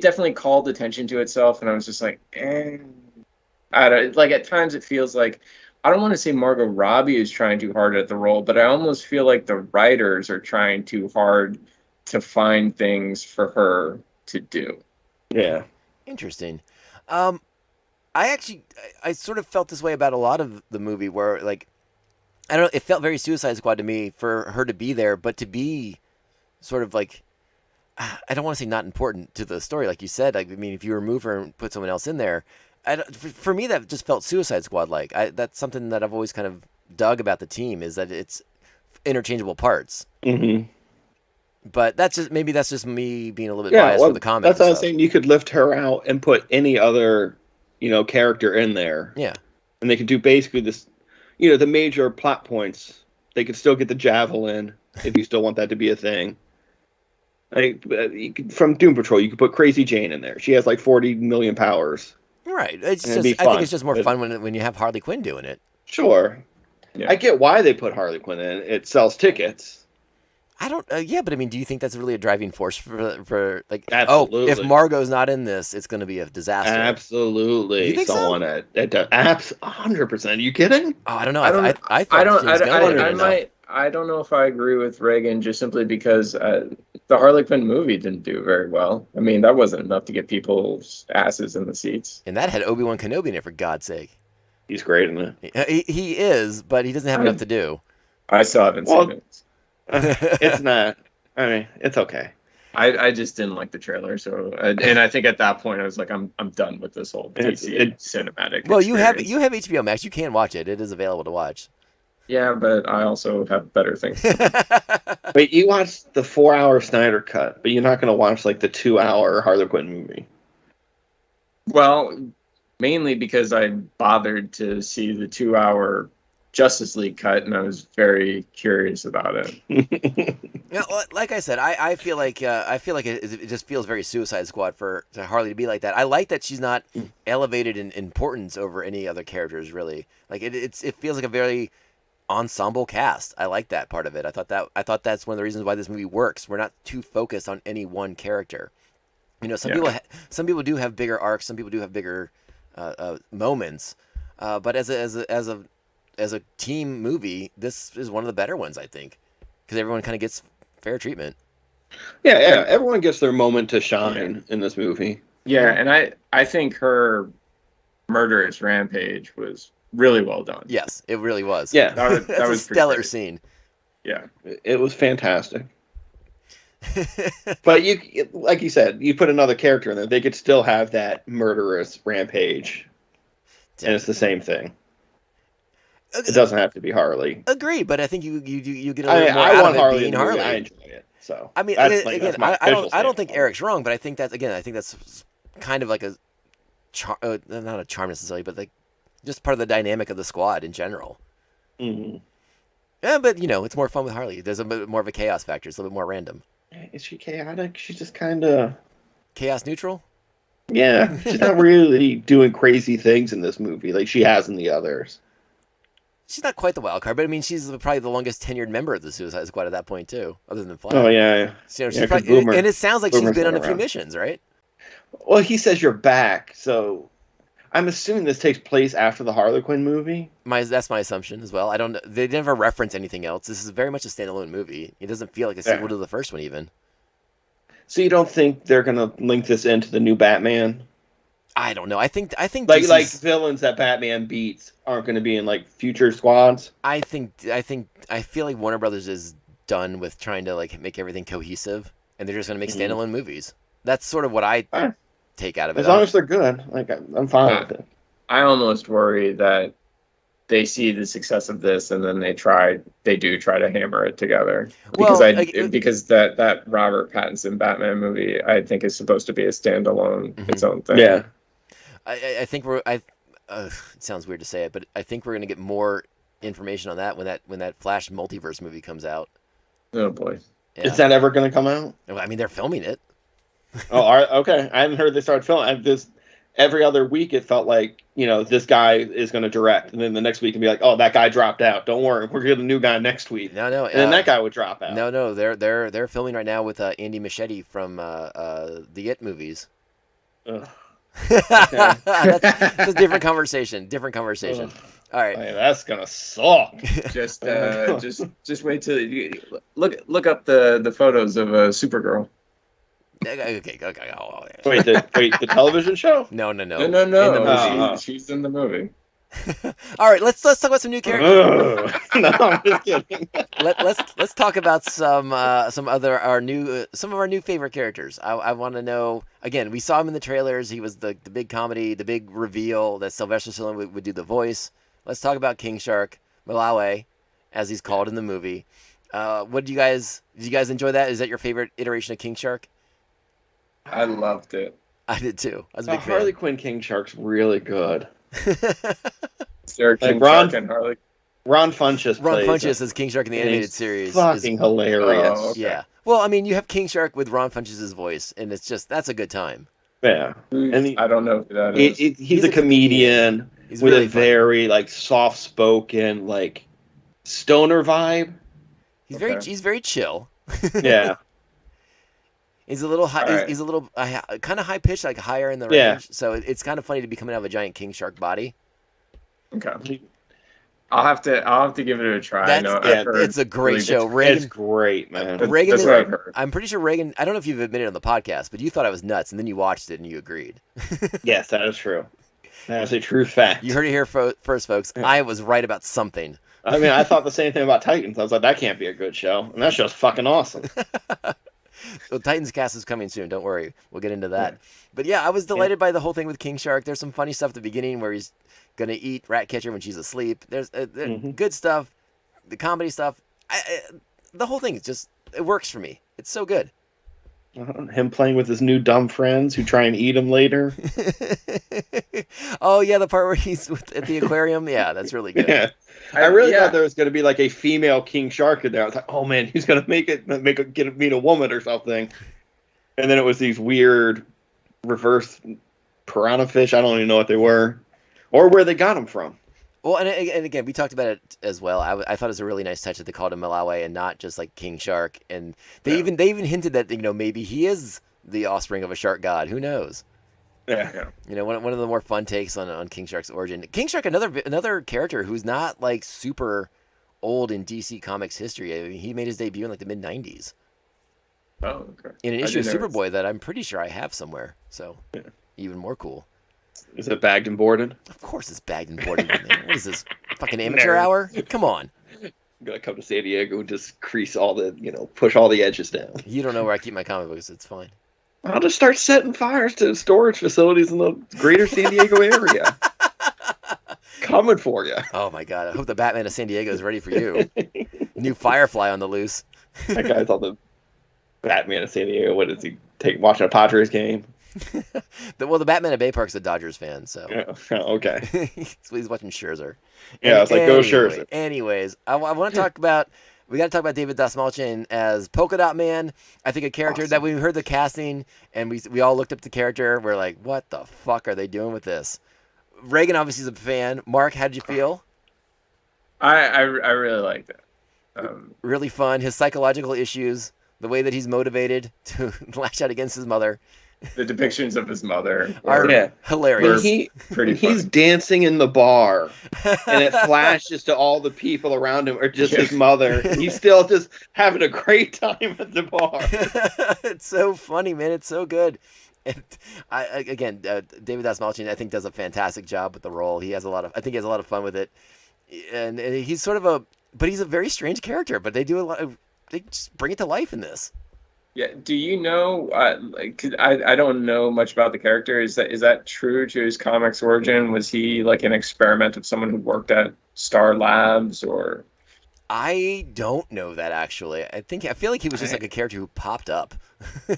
definitely called attention to itself, and I was just like, I don't like. At times, it feels like I don't want to say Margot Robbie is trying too hard at the role, but I almost feel like the writers are trying too hard to find things for her to do. Yeah. Interesting. I sort of felt this way about a lot of the movie where, like, I don't know, it felt very Suicide Squad to me for her to be there, but to be sort of like, I don't want to say not important to the story, like you said. I mean, if you remove her and put someone else in there, for me, that just felt Suicide Squad-like. That's something that I've always kind of dug about the team, is that it's interchangeable parts. Mm-hmm. But that's just me being a little bit biased for the comic. That's what I was saying. You could lift her out and put any other, character in there. Yeah. And they could do basically this, the major plot points. They could still get the Javelin if you still want that to be a thing. Like, from Doom Patrol, you could put Crazy Jane in there. She has like 40 million powers. Right. It's just, I think it's just more fun when you have Harley Quinn doing it. Sure. Yeah. I get why they put Harley Quinn in. It sells tickets. I don't. Yeah, but I mean, do you think that's really a driving force for like? Absolutely. Oh, if Margot's not in this, it's going to be a disaster. Absolutely. You think someone so? at 100%. Are you kidding? Oh, I don't know. I don't know if I agree with Regan, just simply because the Harley Quinn movie didn't do very well. I mean, that wasn't enough to get people's asses in the seats. And that had Obi-Wan Kenobi in it, for God's sake. He's great in it. He is, but he doesn't have enough to do. I still haven't seen it. It's not. I mean, it's okay. I just didn't like the trailer, so and I think at that point I was like, I'm done with this whole DC cinematic. Well, experience. you have HBO Max. You can watch it. It is available to watch. Yeah, but I also have better things. Wait, you watched the 4-hour Snyder cut, but you're not going to watch like the 2-hour Harley Quinn movie. Well, mainly because I bothered to see the 2-hour Justice League cut, and I was very curious about it. Yeah, like I said, I feel like it just feels very Suicide Squad for Harley to be like that. I like that she's not elevated in importance over any other characters, really. Like it feels like a very ensemble cast. I like that part of it. I thought that's one of the reasons why this movie works. We're not too focused on any one character. Some people do have bigger arcs. Some people do have bigger moments. But as a team movie, this is one of the better ones, I think, because everyone kind of gets fair treatment. Yeah, everyone gets their moment to shine in this movie. Yeah, and I think her murderous rampage was really well done. Yes, it really was. Yeah, that was a stellar scene. Yeah, it was fantastic. But you, like you said, you put another character in there, they could still have that murderous rampage, and it's the same thing. It doesn't have to be Harley. Agree, but I think you get a little more out of it being Harley. I enjoy it. So I mean, again, I don't think Eric's wrong, but I think that's kind of like a not a charm necessarily, but like just part of the dynamic of the squad in general. Mm-hmm. Yeah, but it's more fun with Harley. There's a bit more of a chaos factor. It's a little bit more random. Is she chaotic? She's just kind of chaos neutral. Yeah, she's not really doing crazy things in this movie like she has in the others. She's not quite the wild card, but I mean, she's probably the longest tenured member of the Suicide Squad at that point too, other than Flash. Oh yeah. She's probably, and it sounds like she's been on a few missions, right? Well, he says you're back, so I'm assuming this takes place after the Harley Quinn movie. That's my assumption as well. I don't. They never reference anything else. This is very much a standalone movie. It doesn't feel like a sequel to the first one, even. So you don't think they're gonna link this into the new Batman? I don't know. I think like villains that Batman beats aren't going to be in like future squads. I feel like Warner Brothers is done with trying to like make everything cohesive, and they're just going to make standalone movies. That's sort of what I take out of it. As long as they're good, like I'm fine with it. I almost worry that they see the success of this, and then they do try to hammer it together. Because that Robert Pattinson Batman movie, I think, is supposed to be a standalone, its own thing. Yeah. I think it sounds weird to say it, but I think we're going to get more information on that when that Flash multiverse movie comes out. Oh boy. Yeah. Is that ever going to come out? I mean, they're filming it. Oh, okay. I hadn't heard they started filming. every other week it felt like, this guy is going to direct, and then the next week it'd be like, oh, that guy dropped out. Don't worry, we're getting a new guy next week. No, and then that guy would drop out. No, they're filming right now with Andy Muschietti from the It movies. Ugh. That's a different conversation. All right, that's gonna suck. Just wait till you look up the photos of Supergirl. Okay. Wait, the television show? No. No. In the movie. She's in the movie. All right, let's talk about some new characters. No, I'm just kidding. Let's talk about some of our new favorite characters. I want to know, again, we saw him in the trailers. He was the big comedy, the big reveal that Sylvester Stallone would do the voice. Let's talk about King Shark, Malawi, as he's called in the movie. Did you guys enjoy that? Is that your favorite iteration of King Shark? I loved it. I did too. I was a big fan. Harley Quinn King Shark's really good. Sarah King Shark and Harley. Ron Funches as King Shark in the animated series. Fucking hilarious. Oh, okay. Yeah. Well, I mean, you have King Shark with Ron Funches' voice, and that's a good time. Yeah. And I don't know who that is. He's a comedian with really a very soft-spoken, stoner vibe. He's very chill. Yeah. He's a little high. Right. He's a little kind of high pitched, higher in the range. Yeah. So it's kind of funny to be coming out of a giant king shark body. Okay. I'll have to give it a try. It's a great show. Regan, it's great, man. Regan That's what I've heard. I'm pretty sure Regan. I don't know if you've admitted on the podcast, but you thought I was nuts, and then you watched it and you agreed. Yes, that is true. That is a true fact. You heard it here first, folks. Yeah. I was right about something. I mean, I thought the same thing about Titans. I was like, that can't be a good show, and that show's fucking awesome. Well, Titans cast is coming soon. Don't worry. We'll get into that. Yeah. But yeah, I was delighted by the whole thing with King Shark. There's some funny stuff at the beginning where he's going to eat Ratcatcher when she's asleep. There's good stuff. The comedy stuff. The whole thing is just, it works for me. It's so good. Him playing with his new dumb friends who try and eat him later. Oh, yeah, the part where he's at the aquarium. Yeah, that's really good. Yeah. I really thought there was going to be a female king shark in there. I was like, oh man, he's going to meet a woman or something. And then it was these weird reverse piranha fish. I don't even know what they were or where they got them from. Well, and again, we talked about it as well. I thought it was a really nice touch that they called him Malawi and not just King Shark. And they even hinted that maybe he is the offspring of a shark god. Who knows? Yeah. One of the more fun takes on King Shark's origin. King Shark, another character who's not super old in DC Comics history. I mean, he made his debut in the mid '90s. Oh, okay. In an issue of Superboy that I'm pretty sure I have somewhere. So even more cool. Is it bagged and boarded? Of course it's bagged and boarded. Man. What is this, fucking amateur hour? Come on. I'm going to come to San Diego and just crease all the, push all the edges down. You don't know where I keep my comic books. It's fine. I'll just start setting fires to storage facilities in the greater San Diego area. Coming for you. Oh, my God. I hope the Batman of San Diego is ready for you. New Firefly on the loose. That guy's on the Batman of San Diego. What is he watching a Padres game? The Batman of Bay Park's a Dodgers fan, so. Yeah. Oh, okay. So he's watching Scherzer. Yeah, it's go Scherzer. Anyways, I want to talk about. We got to talk about David Dastmalchian as Polka Dot Man. I think a character that we heard the casting and we all looked up the character. We're like, what the fuck are they doing with this? Regan obviously is a fan. Mark, how did you feel? I really liked it. Really fun. His psychological issues, the way that he's motivated to lash out against his mother. The depictions of his mother are hilarious. He's dancing in the bar, and it flashes to all the people around him, or just his mother. He's still just having a great time at the bar. It's so funny, man. It's so good. And David Dastmalchian, I think, does a fantastic job with the role. I think he has a lot of fun with it, and he's but he's a very strange character. But they just bring it to life in this. Yeah. Do you know? I don't know much about the character. Is that true to his comics origin? Was he an experiment of someone who worked at Star Labs, or? I don't know that actually. I feel like he was just a character who popped up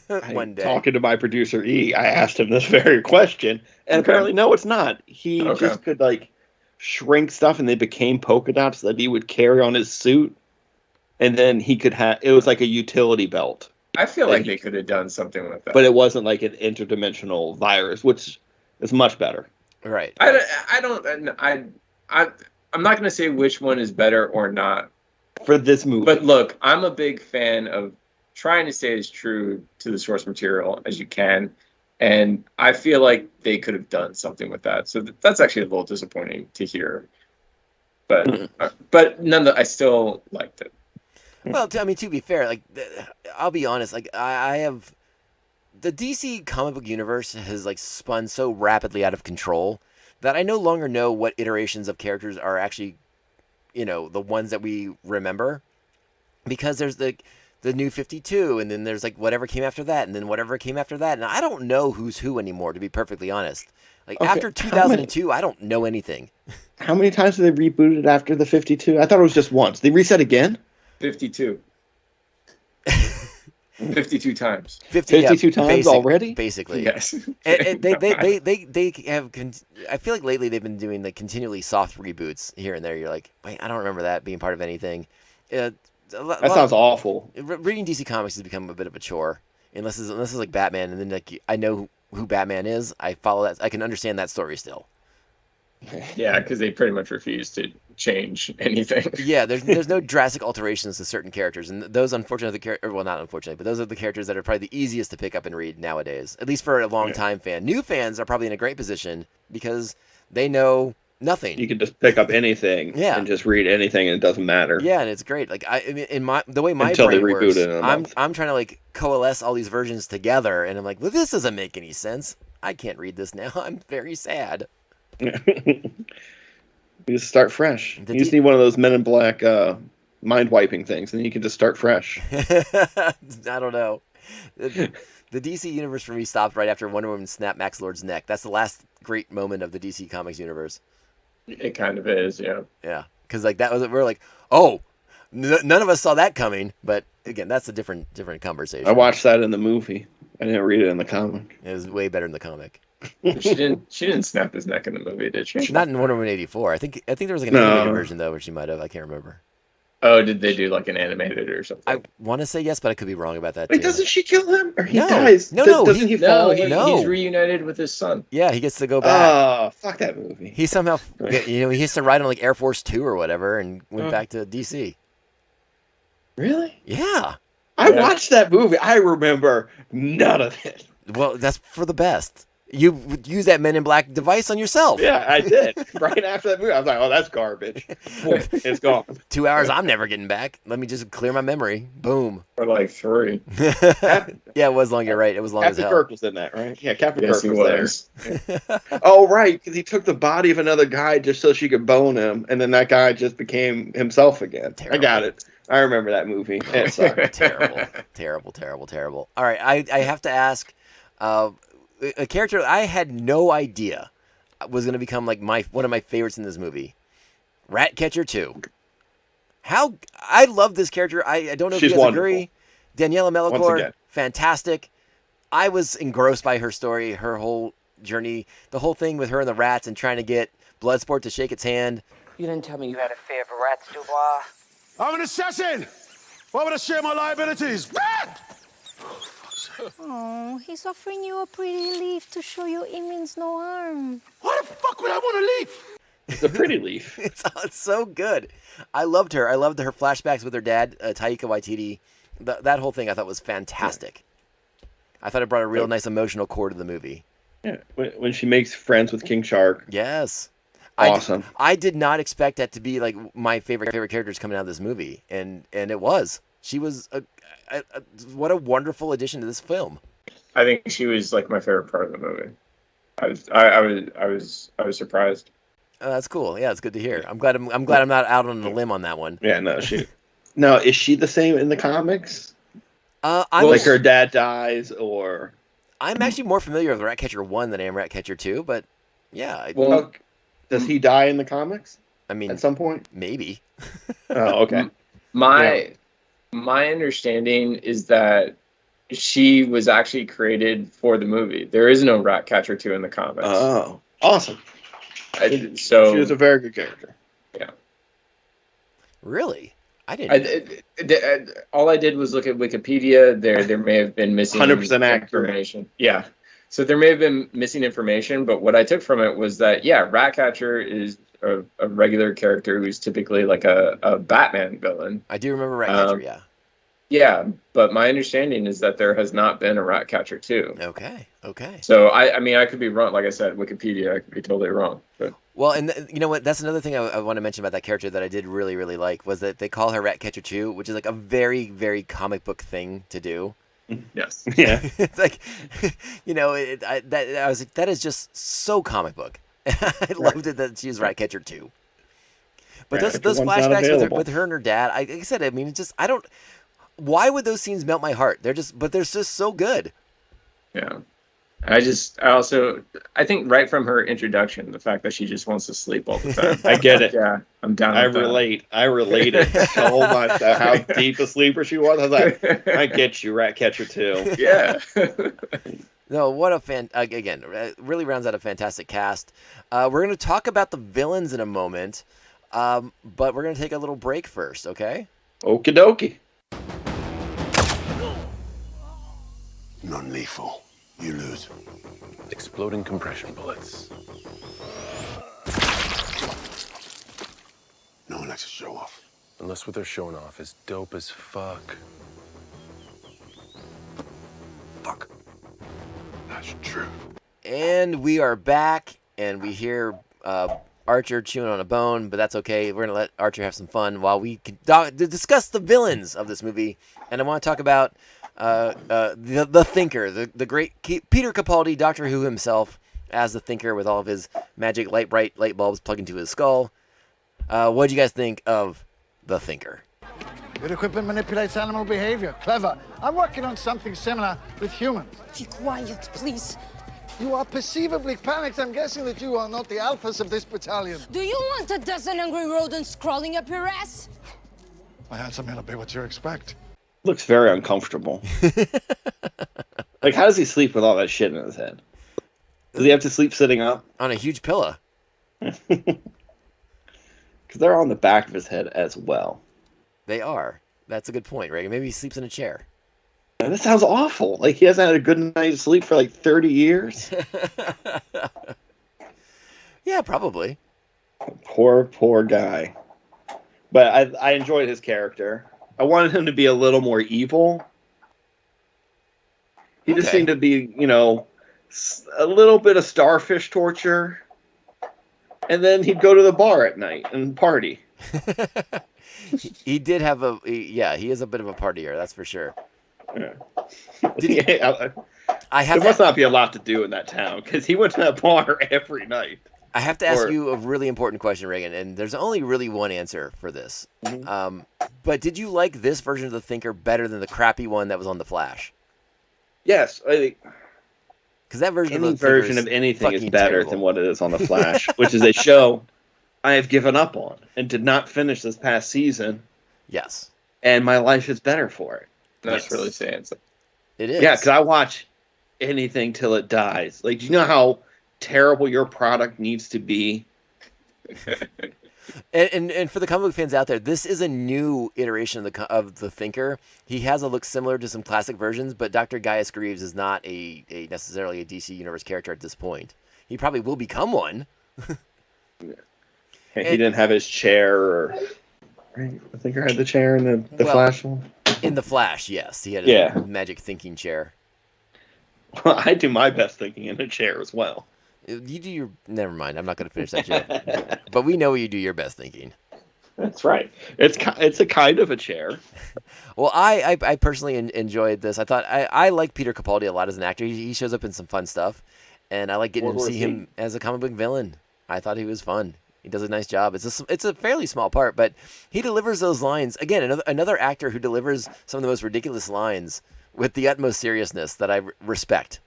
one day. Talking to my producer E, I asked him this very question, and apparently no, it's not. He just could shrink stuff, and they became polka dots that he would carry on his suit, and then he could have. It was like a utility belt. I feel like they could have done something with that. But it wasn't like an interdimensional virus, which is much better. Right. I'm not going to say which one is better or not for this movie. But look, I'm a big fan of trying to stay as true to the source material as you can, and I feel like they could have done something with that. So that's actually a little disappointing to hear. But I still liked it. Well, I mean, to be fair, like, I'll be honest, like, I have the DC comic book universe has like spun so rapidly out of control that I no longer know what iterations of characters are actually, the ones that we remember, because there's the new 52, and then there's like whatever came after that, and then whatever came after that, and I don't know who's who anymore, to be perfectly honest. Like, after 2002, I don't know anything. How many times did they reboot it after the 52? I thought it was just once. They reset again? 52. 52 times. 52 times already? Basically. Yes. And they have. I feel like lately they've been doing like continually soft reboots here and there. You're like, wait, I don't remember that being part of anything. That sounds awful. Reading DC Comics has become a bit of a chore, unless it's like Batman, and then like I know who Batman is. I follow that. I can understand that story still. Yeah, because they pretty much refuse to change anything. Yeah, there's no drastic alterations to certain characters, and those unfortunately not unfortunately, but those are the characters that are probably the easiest to pick up and read nowadays. At least for a long time fan. New fans are probably in a great position because they know nothing. You can just pick up anything and just read anything, and it doesn't matter. Yeah, and it's great. Like the way my Until brain they reboot works, it in a month. I'm trying to like coalesce all these versions together, and I'm like, well, this doesn't make any sense. I can't read this now. I'm very sad. You just start fresh. You just need one of those Men in Black mind wiping things, and you can just start fresh. I don't know. The DC universe for me stopped right after Wonder Woman snapped Max Lord's neck. That's the last great moment of the DC Comics universe. It kind of is, yeah. Yeah, because like we're like, oh, none of us saw that coming. But again, that's a different conversation. I watched that in the movie. I didn't read it in the comic. It was way better in the comic. She didn't snap his neck in the movie, did she? Not in Wonder Woman 84. I think there was like an animated version though, where she might have. I can't remember. Oh, did they do like an animated or something? I want to say yes, but I could be wrong about that. Wait, too. He dies? No. Doesn't he fall? He's reunited with his son. Yeah, he gets to go back. Oh, fuck that movie. He somehow, he has to ride on like Air Force 2 or whatever, and went back to DC. Really? Yeah. I watched that movie. I remember none of it. Well, that's for the best. You would use that Men in Black device on yourself. Yeah, I did. Right after that movie, I was like, oh, that's garbage. It's gone. 2 hours I'm never getting back. Let me just clear my memory. Boom. Or like 3. Yeah, it was long. You're right. It was long as Captain hell. Kirk was in that, right? Yeah, Captain Yes, Kirk he was there. Oh, right, because he took the body of another guy just so she could bone him, and then that guy just became himself again. Terrible. I got it. I remember that movie. It sucked. Terrible. All right, I have to ask, a character I had no idea was going to become like one of my favorites in this movie, Ratcatcher 2. I love this character. I don't know if you guys agree. Daniela Melchior, fantastic. I was engrossed by her story, her whole journey, the whole thing with her and the rats and trying to get Bloodsport to shake its hand. You didn't tell me you had a fear for rats, Dubois. I'm an assassin! Why would I share my liabilities? Oh, he's offering you a pretty leaf to show you it means no harm. Why the fuck would I want a leaf? It's a pretty leaf. It's so good. I loved her. I loved her flashbacks with her dad, Taika Waititi. That whole thing I thought was fantastic. I thought it brought a real nice emotional core to the movie. Yeah, when she makes friends with King Shark. Yes. Awesome. I did not expect that to be like my favorite characters coming out of this movie, and it was. She was what a wonderful addition to this film. I think she was like my favorite part of the movie. I was surprised. Oh, that's cool. Yeah, it's good to hear. I'm glad I'm not out on a limb on that one. Yeah, no, Now, is she the same in the comics? I'm like her dad dies, or I'm actually more familiar with Ratcatcher 1 than I am Ratcatcher 2, but yeah. Well, does he die in the comics? I mean, at some point, maybe. Oh, okay. My understanding is that she was actually created for the movie. There is no Ratcatcher 2 in the comics. Oh, awesome. So she was a very good character. Yeah. Really? I didn't. All I did was look at Wikipedia. There may have been missing 100% accurate information. Yeah. So there may have been missing information, but what I took from it was that, yeah, Ratcatcher is a regular character who's typically like a Batman villain. I do remember Ratcatcher, yeah. Yeah, but my understanding is that there has not been a Ratcatcher 2. Okay. So, I mean, I could be wrong. Like I said, Wikipedia, I could be totally wrong. But. Well, and you know what? That's another thing I want to mention about that character that I did really, really like was that they call her Ratcatcher 2, which is like a very, very comic book thing to do. Yes. Yeah. It's like, you know, I was like, that is just so comic book. I loved it that she was Ratcatcher 2. But those flashbacks with her and her dad, like I said, I mean, it's just, why would those scenes melt my heart? They're just so good. Yeah. I think right from her introduction, the fact that she just wants to sleep all the time. I get it. Yeah, I'm down. I related so much to how deep a sleeper she was. I was like, I get you, Ratcatcher 2. Yeah. No, what a again, really rounds out a fantastic cast. We're going to talk about the villains in a moment, but we're going to take a little break first, okay? Okie dokie. Non-lethal. You lose. Exploding compression bullets. No one likes to show off. Unless what they're showing off is dope as fuck. Fuck. That's true. And we are back, and we hear Archer chewing on a bone, but that's okay. We're going to let Archer have some fun while we discuss the villains of this movie. And I want to talk about the Thinker, the great Peter Capaldi, Doctor Who himself, as the Thinker with all of his magic bright light bulbs plugged into his skull. What do you guys think of the Thinker? Your equipment manipulates animal behavior. Clever. I'm working on something similar with humans. Be quiet, please. You are perceivably panicked. I'm guessing that you are not the alphas of this battalion. Do you want a dozen angry rodents crawling up your ass? My handsome man will be what you expect. Looks very uncomfortable. Like, how does he sleep with all that shit in his head? Does he have to sleep sitting up? On a huge pillow. Because they're on the back of his head as well. They are. That's a good point, Regan. Maybe he sleeps in a chair. That sounds awful. Like, he hasn't had a good night's sleep for like 30 years. Yeah, probably. Poor guy. But I enjoyed his character. I wanted him to be a little more evil. He just seemed to be, you know, a little bit of starfish torture. And then he'd go to the bar at night and party. He did have he is a bit of a partier, that's for sure. Yeah. There must not be a lot to do in that town, because he went to that bar every night. I have to ask you a really important question, Regan, and there's only really one answer for this. Mm-hmm. But did you like this version of the Thinker better than the crappy one that was on The Flash? Yes, I think. Because that version of anything is better than what it is on The Flash, which is a show I have given up on and did not finish this past season. Yes. And my life is better for it. That's really saying something. It is. Yeah, because I watch anything till it dies. Like, do you know how terrible your product needs to be? And for the comic book fans out there, this is a new iteration of the Thinker. He has a look similar to some classic versions, but Dr. Gaius Greaves is not necessarily a DC Universe character at this point. He probably will become one. He didn't have his chair, or right? I think I had the chair in the Flash one. In the Flash, yes, he had a magic thinking chair. Well, I do my best thinking in a chair as well. You do your. Never mind. I'm not going to finish that joke. But we know you do your best thinking. That's right. It's a kind of a chair. Well, I personally enjoyed this. I thought I like Peter Capaldi a lot as an actor. He shows up in some fun stuff, and I like getting to see him as a comic book villain. I thought he was fun. He does a nice job. It's a fairly small part, but he delivers those lines again. Another actor who delivers some of the most ridiculous lines with the utmost seriousness that I respect.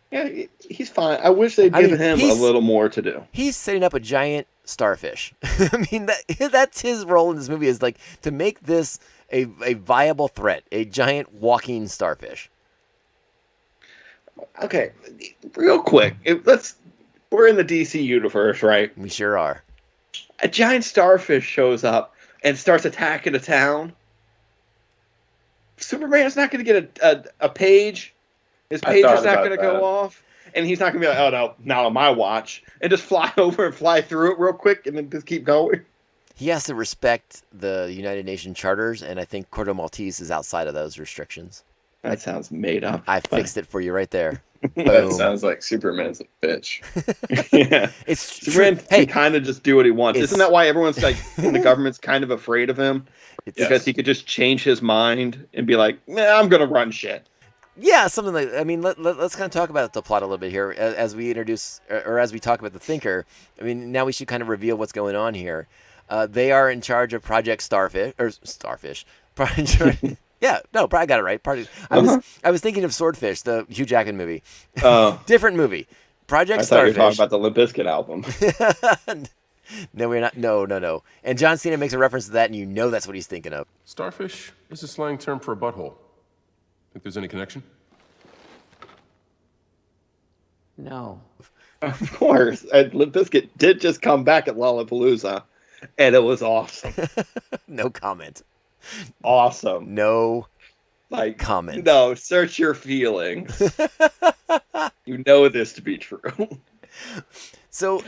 Yeah, he's fine. I wish they'd given him a little more to do. He's setting up a giant starfish. I mean, that's his role in this movie, is like to make this a viable threat, a giant walking starfish. Okay, real quick, we're in the DC universe, right? We sure are. A giant starfish shows up and starts attacking a town. Superman's not going to get a page His I thought pager's not about going to that. go off, and he's not going to be like, oh, no, not on my watch, and just fly over and fly through it real quick and then just keep going. He has to respect the United Nations charters, and I think Corto Maltese is outside of those restrictions. That sounds made up. I fixed it for you right there. That Boom. sounds like Superman's a bitch. Yeah. It's Superman true. Hey, can kind of just do what he wants. Isn't that why everyone's like, in the government's kind of afraid of him? Because he could just change his mind and be like, nah, I'm going to run shit. Yeah, something like. I mean, let's kind of talk about the plot a little bit here as we introduce or as we talk about the Thinker. I mean, now we should kind of reveal what's going on here. They are in charge of Project Starfish. Project. Yeah, no, I got it right. I was thinking of Swordfish, the Hugh Jackman movie. Different movie. Project Starfish. You were talking about the Limp Bizkit album. No, we're not. No. And John Cena makes a reference to that, and you know that's what he's thinking of. Starfish is a slang term for a butthole. Think there's any connection? No. Of course. And Limp Bizkit did just come back at Lollapalooza, and it was awesome. No comment. Awesome. No comment. No, search your feelings. You know this to be true. So,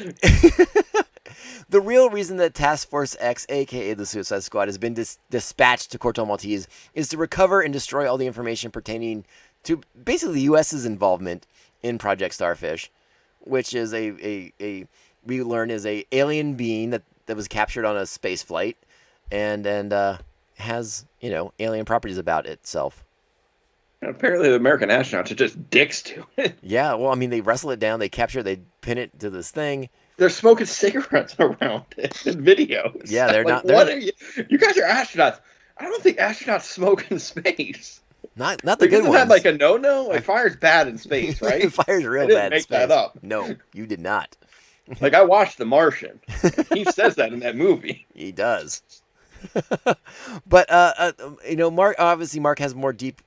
the real reason that Task Force X, aka the Suicide Squad, has been dispatched to Corto Maltese is to recover and destroy all the information pertaining to basically the U.S.'s involvement in Project Starfish, which is we learn is a alien being that was captured on a space flight and has, alien properties about itself. And apparently the American astronauts are just dicks to it. Yeah, well, I mean, they wrestle it down, they capture it, they pin it to this thing. They're smoking cigarettes around it in videos. Yeah, they're not. What are you? You guys are astronauts. I don't think astronauts smoke in space. Not the good ones. Isn't that like a no-no? Like fire's bad in space, right? Fire's real bad in space. Make that up. No, you did not. Like I watched The Martian. He says that in that movie. He does. But Mark has more deep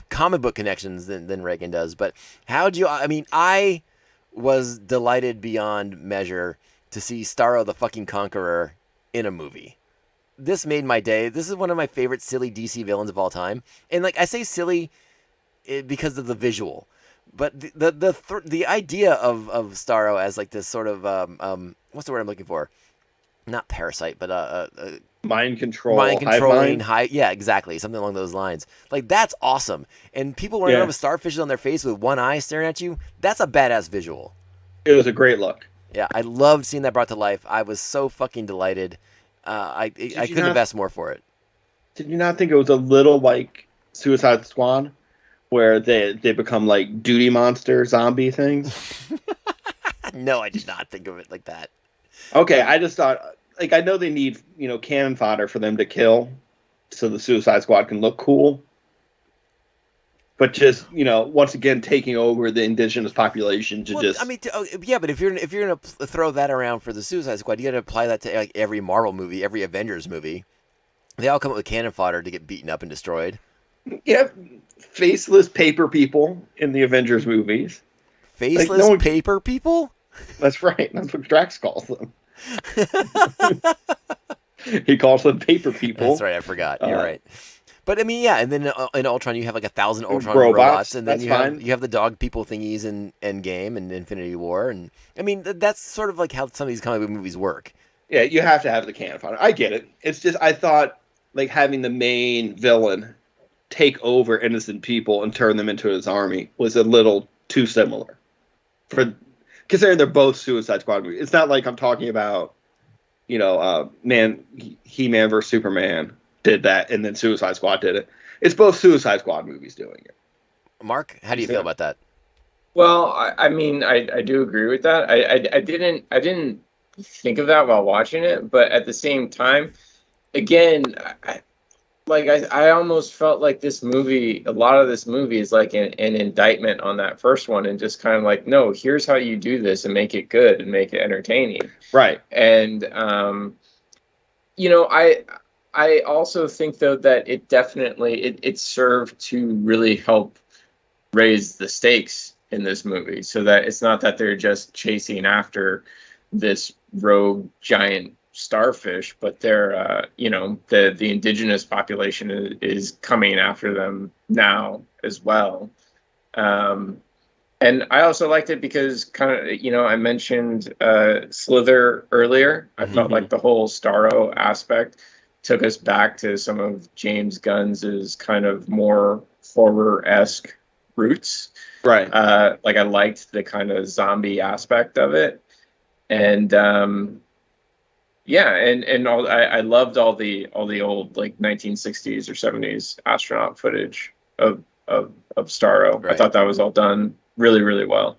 comic book connections than Regan does. But I was delighted beyond measure to see Starro the fucking Conqueror in a movie. This made my day. This is one of my favorite silly DC villains of all time. And I say silly because of the visual. But the idea of Starro as this sort of what's the word I'm looking for? Not parasite, but mind control. Mind controlling, yeah, exactly. Something along those lines. That's awesome. And people running around with starfishes on their face with one eye staring at you, that's a badass visual. It was a great look. Yeah, I loved seeing that brought to life. I was so fucking delighted. I couldn't have asked more for it. Did you not think it was a little like Suicide Squad, where they become like duty monster zombie things? No, I did not think of it like that. Okay, I just thought, I know they need, cannon fodder for them to kill so the Suicide Squad can look cool. But just, once again, taking over the indigenous population to just... yeah, but if you're going to throw that around for the Suicide Squad, you got to apply that to every Marvel movie, every Avengers movie. They all come up with cannon fodder to get beaten up and destroyed. Yeah, faceless paper people in the Avengers movies. Faceless paper people? That's right. That's what Drax calls them. He calls them paper people. That's right. I forgot. You're right. But and then in Ultron you have 1,000 Ultron robots, and then you have the dog people thingies in Endgame and Infinity War, and that's sort of how some of these comic book movies work. Yeah, you have to have the cannon fodder. I get it. It's just I thought having the main villain take over innocent people and turn them into his army was a little too similar. Considering they're both Suicide Squad movies. It's not like I'm talking about, He-Man versus Superman did that, and then Suicide Squad did it. It's both Suicide Squad movies doing it. Mark, how do you feel about that? Well, I do agree with that. I didn't think of that while watching it, but at the same time, again, I almost felt like this movie, a lot of this movie is like an indictment on that first one, and just kind of no, here's how you do this and make it good and make it entertaining. Right. And, I also think though that it definitely, it served to really help raise the stakes in this movie, so that it's not that they're just chasing after this rogue giant starfish, but they're the indigenous population is coming after them now as well. And I also liked it because kind of, I mentioned Slither earlier. I felt like the whole Starro aspect took us back to some of James Gunn's kind of more horror-esque roots. Right. Like I liked the kind of zombie aspect of it. And I loved all the old like 1960s or 70s astronaut footage of Starro. Right. I thought that was all done really, really well.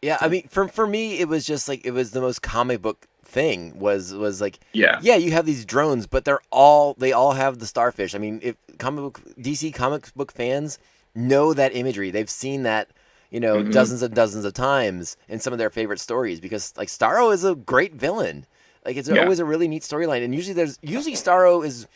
Yeah, I mean, for me, it was just like it was the most comic book thing. Was like, yeah, you have these drones, but they all have the starfish. I mean, if DC comic book fans know that imagery, they've seen that, dozens and dozens of times in some of their favorite stories. Because like Starro is a great villain. Like it's always a really neat storyline, and usually Starro is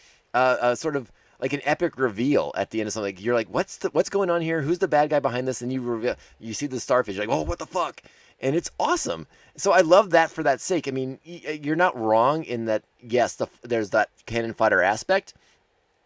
sort of like an epic reveal at the end of something. Like, you're like, what's going on here? Who's the bad guy behind this? And you see the starfish. You're like, oh, what the fuck? And it's awesome. So I love that for that sake. I mean, you're not wrong in that. Yes, there's that cannon fodder aspect,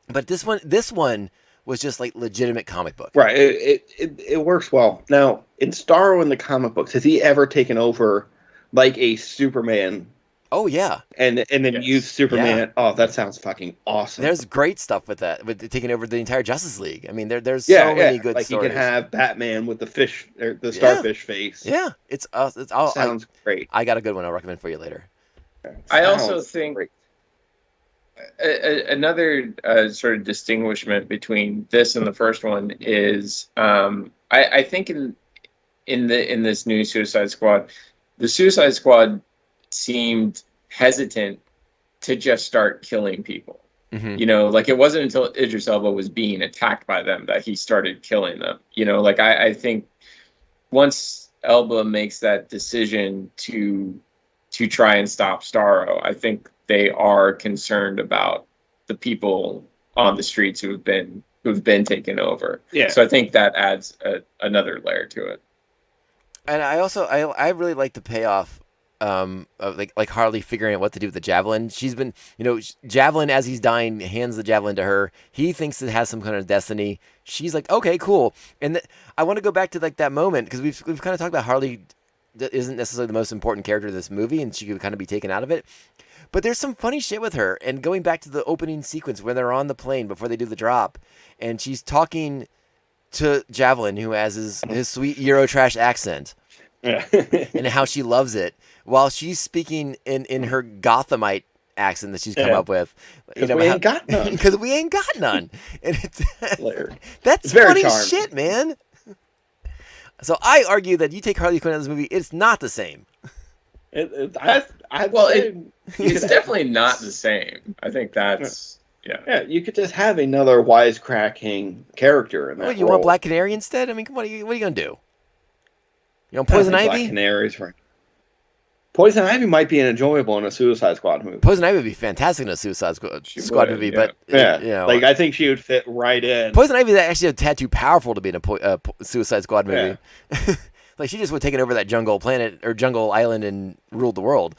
but this one was just like legitimate comic book. Right. It works well. Now, in Starro in the comic books, has he ever taken over like a Superman? Oh yeah, and then use Superman. Yeah. Oh, that sounds fucking awesome. There's great stuff with that, with taking over the entire Justice League. I mean, there's so many good like stories. You can have Batman with the fish or the starfish face. Yeah, it's sounds great. I got a good one I'll recommend for you later. I also think another sort of distinguishment between this and the first one is I think in this new Suicide Squad, the Suicide Squad seemed hesitant to just start killing people. Like it wasn't until Idris Elba was being attacked by them that he started killing them. Like I think once Elba makes that decision to try and stop Starro, I think they are concerned about the people on the streets who've been taken over. Yeah. So I think that adds another layer to it. And I really like the payoff of like Harley figuring out what to do with the javelin. She's been, javelin, as he's dying, hands the javelin to her. He thinks it has some kind of destiny. She's like, okay, cool. And I want to go back to like that moment, because we've kind of talked about Harley isn't necessarily the most important character in this movie, and she could kind of be taken out of it. But there's some funny shit with her. And going back to the opening sequence when they're on the plane before they do the drop, and she's talking to Javelin, who has his sweet Eurotrash accent. Yeah. And how she loves it, while she's speaking in her Gothamite accent that she's come up with. Because we ain't got none. Because we ain't got none. And that's very funny charming. Shit, man. So I argue that you take Harley Quinn out of this movie, it's not the same. It's definitely not the same. I think that's yeah. You could just have another wisecracking character in that. What, you want Black Canary instead? I mean, what are you gonna do? You know, Poison Ivy? Black Canaries, right? Poison Ivy might be enjoyable in a Suicide Squad movie. Poison Ivy would be fantastic in a Suicide Squad movie, but like I think she would fit right in. Poison Ivy is actually a tad too powerful to be in a Suicide Squad movie. Yeah. Like she just would have taken over that jungle planet or jungle island and ruled the world.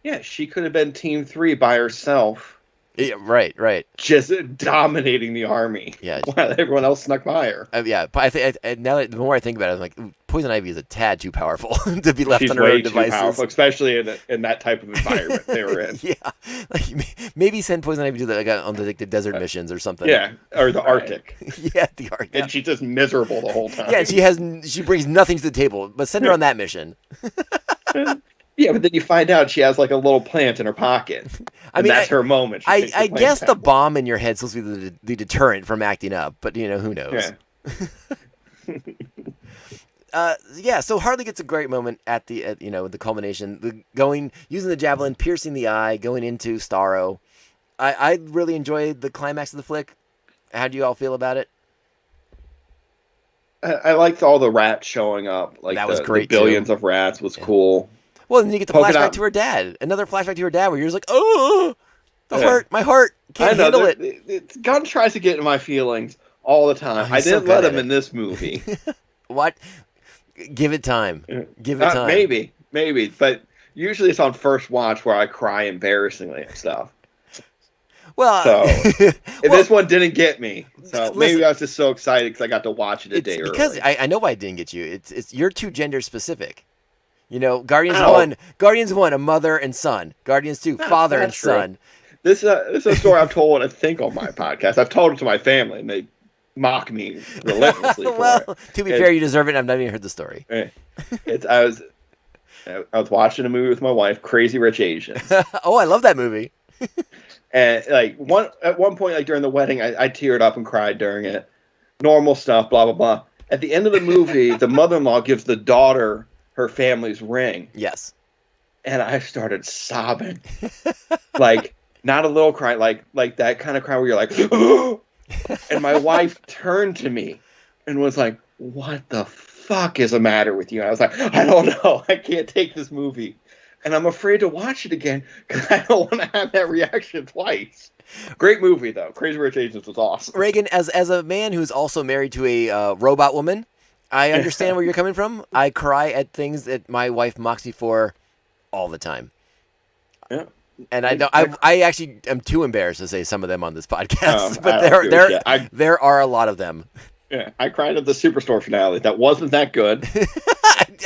Yeah, she could have been Team 3 by herself. Yeah, right. Just dominating the army. Yeah, while everyone else snuck by her. Yeah, but I think now the more I think about it, I'm like, Poison Ivy is a tad too powerful to be left on her own devices. Too powerful, especially in that type of environment they were in. Yeah, like maybe send Poison Ivy to on the desert missions or something. Yeah, or the Arctic. Yeah, the Arctic. And she's just miserable the whole time. Yeah, she brings nothing to the table. But send her on that mission. Yeah, but then you find out she has like a little plant in her pocket. I mean, that's her moment. I guess the bomb in your head's supposed to be the deterrent from acting up, but who knows? Yeah. So Harley gets a great moment at the culmination, using the javelin, piercing the eye, going into Starro. I really enjoyed the climax of the flick. How do you all feel about it? I liked all the rats showing up. Like that was great. The billions of rats was cool. Well, then you get the flashback to her dad. Another flashback to her dad where you're just like, oh, my heart can't handle it. Gunn tries to get in my feelings all the time. I didn't let him in this movie. What? Give it time. Give it time. Maybe. But usually it's on first watch where I cry embarrassingly and stuff. Well, So this one didn't get me. So maybe I was just so excited because I got to watch it a day because early. I know why it didn't get you. It's you're too gender specific. You know, Guardians 1, a mother and son. Guardians 2, father and son. This is a story I've told, I think, on my podcast. I've told it to my family, and they mock me relentlessly for it. To be fair, you deserve it. I've never even heard the story. I was watching a movie with my wife, Crazy Rich Asians. Oh, I love that movie. And at one point, like during the wedding, I teared up and cried during it. Normal stuff, blah blah blah. At the end of the movie, the mother-in-law gives the daughter her family's ring. Yes. And I started sobbing. Like, not a little cry, like that kind of cry where you're like, and my wife turned to me and was like, what the fuck is the matter with you? And I was like, I don't know. I can't take this movie. And I'm afraid to watch it again because I don't want to have that reaction twice. Great movie, though. Crazy Rich Asians was awesome. Regan, as a man who's also married to a robot woman, I understand where you're coming from. I cry at things that my wife mocks me for all the time. Yeah. And I actually am too embarrassed to say some of them on this podcast, but there are a lot of them. Yeah, I cried at the Superstore finale. That wasn't that good.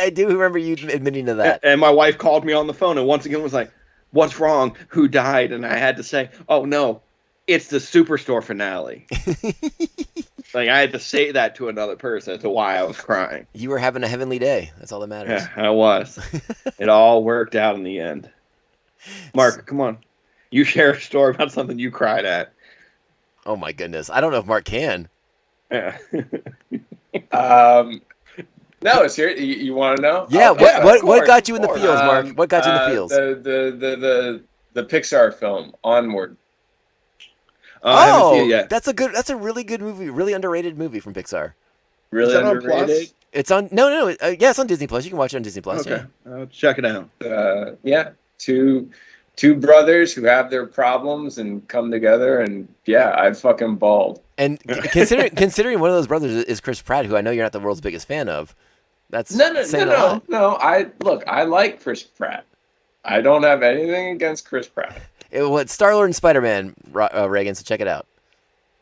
I do remember you admitting to that. And my wife called me on the phone and once again was like, what's wrong? Who died? And I had to say, oh, no, it's the Superstore finale. Like, I had to say that to another person as to why I was crying. You were having a heavenly day. That's all that matters. Yeah, I was. It all worked out in the end. Mark, come on. You share a story about something you cried at. Oh, my goodness. I don't know if Mark can. Yeah. No, seriously, you want to know? Yeah. What got you in the feels, Mark? What got you in the feels? The Pixar film Onward. That's a really good movie, really underrated movie from Pixar. Really underrated. It's on it's on Disney Plus. You can watch it on Disney Plus. Okay, I'll check it out. Two brothers who have their problems and come together, and I fucking bawled. And considering one of those brothers is Chris Pratt, who I know you're not the world's biggest fan of. That's No. I like Chris Pratt. I don't have anything against Chris Pratt. It's Star-Lord and Spider-Man, Reagan, so check it out.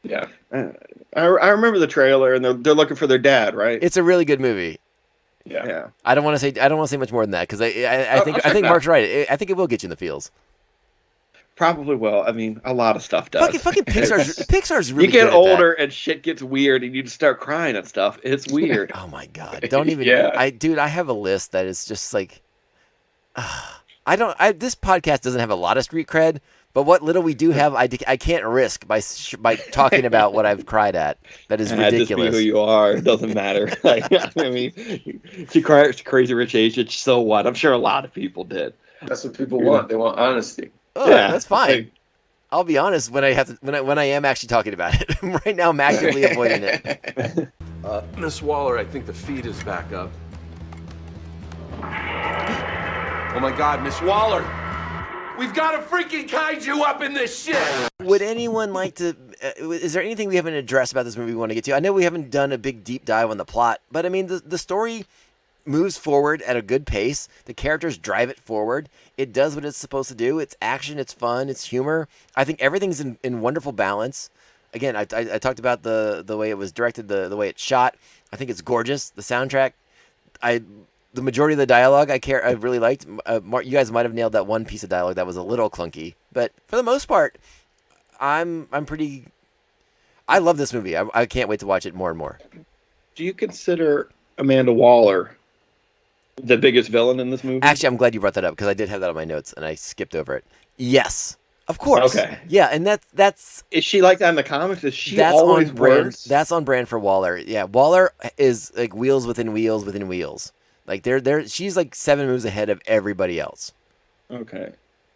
Yeah. I remember the trailer, and they're looking for their dad, right? It's a really good movie. Yeah. I don't want to say much more than that because I think Mark's right. I think it will get you in the feels. Probably will. I mean, a lot of stuff does. Fucking Pixar's really. You get good older and shit gets weird, and you just start crying at stuff. It's weird. Oh my god! Don't even. I have a list that is just like. This podcast doesn't have a lot of street cred, but what little we do have, I can't risk by talking about what I've cried at. That is ridiculous. Just be who you are. It doesn't matter. I mean, you cry at Crazy Rich Asians. So what? I'm sure a lot of people did. That's what people want. They want honesty. Oh, yeah, that's fine. I'll be honest when I am actually talking about it. Right now, I'm actively avoiding it. Miss Waller, I think the feed is back up. Oh my God, Miss Waller! We've got a freaking kaiju up in this shit! Would anyone like to... is there anything we haven't addressed about this movie we want to get to? I know we haven't done a big deep dive on the plot, but I mean, the story moves forward at a good pace. The characters drive it forward. It does what it's supposed to do. It's action, it's fun, it's humor. I think everything's in wonderful balance. Again, I talked about the way it was directed, the way it's shot. I think it's gorgeous. The soundtrack, the majority of the dialogue I really liked. You guys might have nailed that one piece of dialogue that was a little clunky, but for the most part, I love this movie. I can't wait to watch it more and more. Do you consider Amanda Waller the biggest villain in this movie? Actually, I'm glad you brought that up because I did have that on my notes and I skipped over it. Yes, of course. Okay. Yeah, and that's. Is she like that in the comics? Is she always worse? That's on brand for Waller. Yeah, Waller is like wheels within wheels within wheels. Like she's like 7 moves ahead of everybody else. Okay.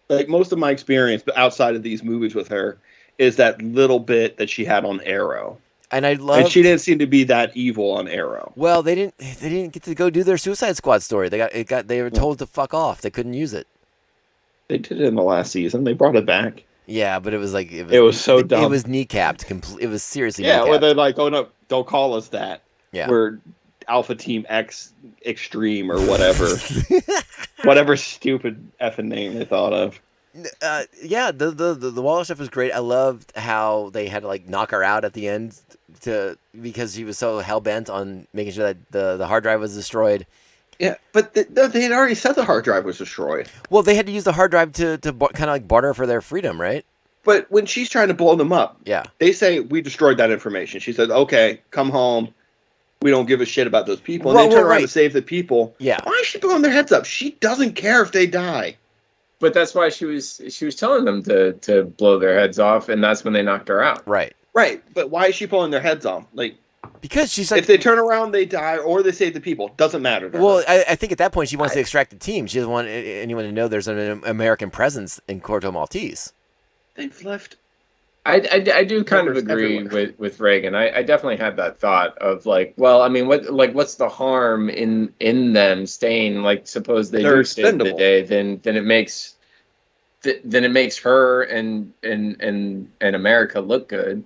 Like most of my experience outside of these movies with her is that little bit that she had on Arrow. And and she didn't seem to be that evil on Arrow. Well, they didn't get to go do their Suicide Squad story. They were told to fuck off. They couldn't use it. They did it in the last season. They brought it back. Yeah, but it was like it was so dumb. It was kneecapped. It was seriously. Yeah, kneecapped. where they're like, "Oh no, don't call us that." Yeah, we're Alpha Team X Extreme or whatever, whatever stupid effing name they thought of. Yeah, the Waller stuff was great. I loved how they had to like knock her out at the end because she was so hell bent on making sure that the hard drive was destroyed. Yeah, but they had already said the hard drive was destroyed. Well, they had to use the hard drive to kind of like barter for their freedom, right? But when she's trying to blow them up, yeah, they say we destroyed that information. She says, "Okay, come home. We don't give a shit about those people." And they turn around to save the people. Yeah. Why is she blowing their heads up? She doesn't care if they die. But that's why she was telling them to blow their heads off, and that's when they knocked her out. Right. Right. But why is she pulling their heads off? Like, because she's like, if they turn around, they die, or they save the people. Doesn't matter. Well, I think at that point she wants to extract the team. She doesn't want anyone to know there's an American presence in Corto Maltese. They've left. I do kind of agree with Reagan. I definitely had that thought of like, well, I mean, what's the harm in them staying? Like, suppose they do save the day, then it makes her and America look good,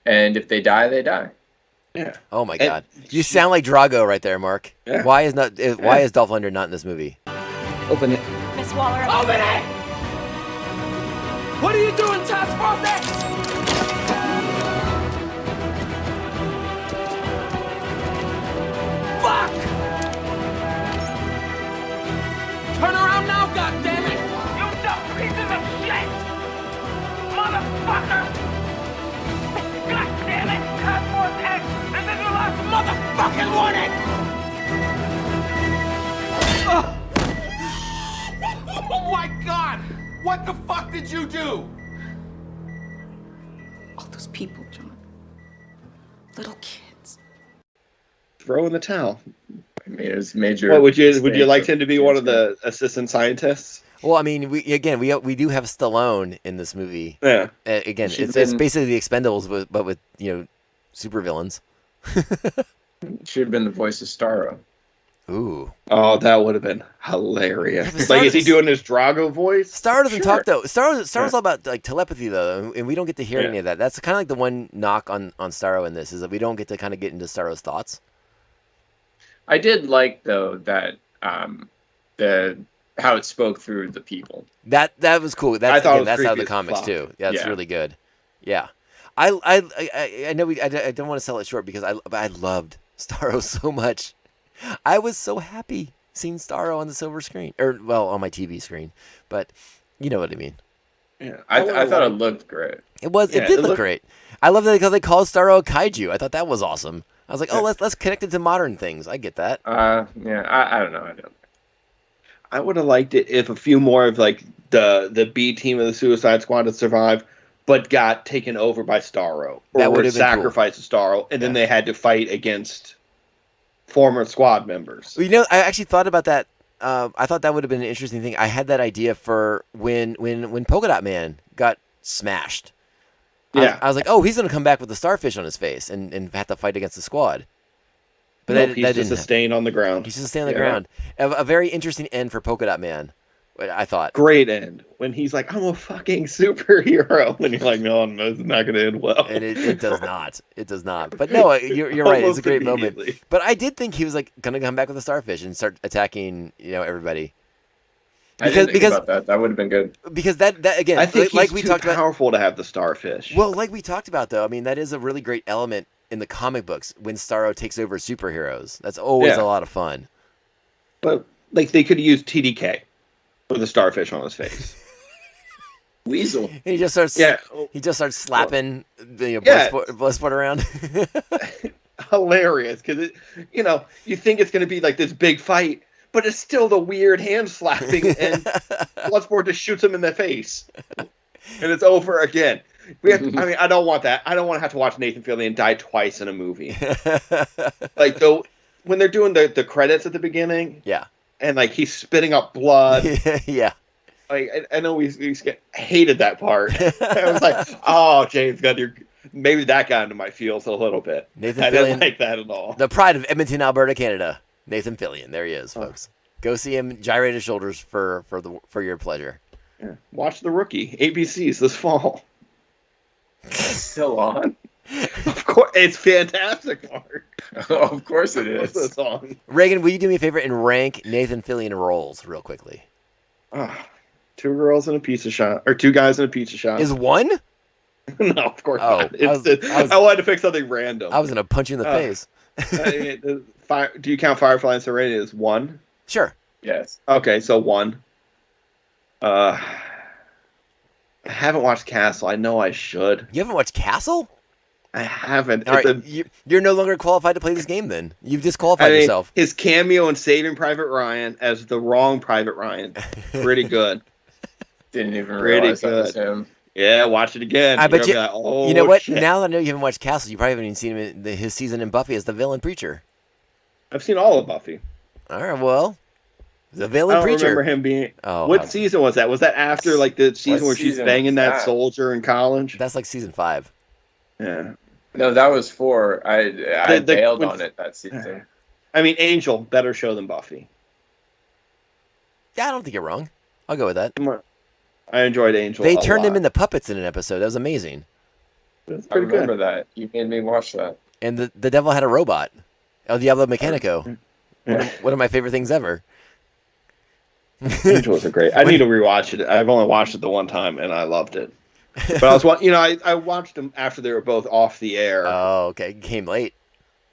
and if they die, they die. Yeah. Oh my God, you sound like Drago right there, Mark. Yeah. Why is Dolph Lundgren not in this movie? Open it. Miss Waller. Open it! What are you doing, Task Force X? Fuck! Turn around now, goddammit! You dumb pieces of shit! Motherfucker! Goddammit! Task Force X! This is your last motherfucking warning! Oh my God! What the fuck did you do? All those people, John. Little kids. Throw in the towel. I mean, it was major. What would you like him to be one of the assistant scientists? Well, I mean, we do have Stallone in this movie. Yeah. Again, it's basically the Expendables, but with supervillains. Should have been the voice of Starro. Ooh. Oh, that would have been hilarious. Like, is he doing his Drago voice? Starro doesn't talk though. Starro's all about like telepathy though, and we don't get to hear any of that. That's kind of like the one knock on Starro in this is that we don't get to kind of get into Starro's thoughts. I did like though that how it spoke through the people. That was cool. That's out of the comics too. That's really good. Yeah. I know I don't want to sell it short because I loved Starro so much. I was so happy seeing Starro on the silver screen, on my TV screen, but you know what I mean. Yeah, I thought it looked great. It did look great. I love that because they called Starro a kaiju. I thought that was awesome. I was like, let's connect it to modern things. I get that. I don't know. I would have liked it if a few more of like the B team of the Suicide Squad had survived, but got taken over by Starro, or were sacrificed to Starro, and then they had to fight against former squad members. Well, I actually thought about that. I thought that would have been an interesting thing. I had that idea for when Polka Dot Man got smashed. Yeah. I was like, oh, he's going to come back with a starfish on his face and have to fight against the squad. But nope, he's just a stain on the ground. He's just a stain on the ground. A very interesting end for Polka Dot Man, I thought. Great end. When he's like, I'm a fucking superhero. And you're like, no, it's not going to end well. And it does not. It does not. But no, you're right. It's a great moment. But I did think he was like going to come back with a starfish and start attacking, everybody. I didn't think about that. That would have been good. Because that again, I think like he's we too talked about, powerful to have the starfish. Well, like we talked about though, I mean that is a really great element in the comic books when Starro takes over superheroes. That's always a lot of fun. But like they could have used TDK with a starfish on his face. Weasel. And he just starts. Yeah. He just starts slapping the Bloodsport around. Hilarious, because you think it's going to be like this big fight, but it's still the weird hand slapping, and Bloodsport just shoots him in the face, and it's over again. I don't want that. I don't want to have to watch Nathan Fillion die twice in a movie. Like when they're doing the credits at the beginning, and like he's spitting up blood, yeah. Like I know we hated that part. I was like, oh, James Gunn, maybe that got into my feels a little bit. Nathan I Fillion, didn't like that at all. The pride of Edmonton, Alberta, Canada. Nathan Fillion. There he is, folks. Go see him gyrate his shoulders for your pleasure. Yeah. Watch The Rookie, ABC's this fall. Still on? Of course, it's fantastic, Mark. Of course it is. It's on. Reagan, will you do me a favor and rank Nathan Fillion roles real quickly? 2 girls in a pizza shop, or 2 guys in a pizza shop. Is one? No, of course not. I wanted to pick something random. I was gonna punch you in the face. Do you count Firefly and Serenity as 1? Sure. Yes. Okay, so 1. I haven't watched Castle. I know I should. You haven't watched Castle? I haven't. All right, you're no longer qualified to play this game then. You've disqualified yourself. His cameo in Saving Private Ryan as the wrong Private Ryan. Pretty good. Didn't even realize that was him. Yeah, watch it again. I bet you. Like, oh, you know what? shit. Now that I know you haven't watched Castle, you probably haven't even seen him in his season in Buffy as the villain preacher. I've seen all of Buffy. All right, well, the villain preacher. I don't remember him being. Oh, what season was that? Was that after like the season where she's banging that soldier in college? That's like season 5. Yeah. No, that was 4. I bailed on it that season. I mean, Angel, better show than Buffy. Yeah, I don't think you're wrong. I'll go with that. I enjoyed Angel. They turned him into puppets in an episode. That was amazing. That's I remember that. You made me watch that. And the devil had a robot. El Diablo Mecánico. One of my favorite things ever. Angels are great. I need to rewatch it. I've only watched it the one time, and I loved it. But I was, I watched them after they were both off the air. Oh, okay. You came late.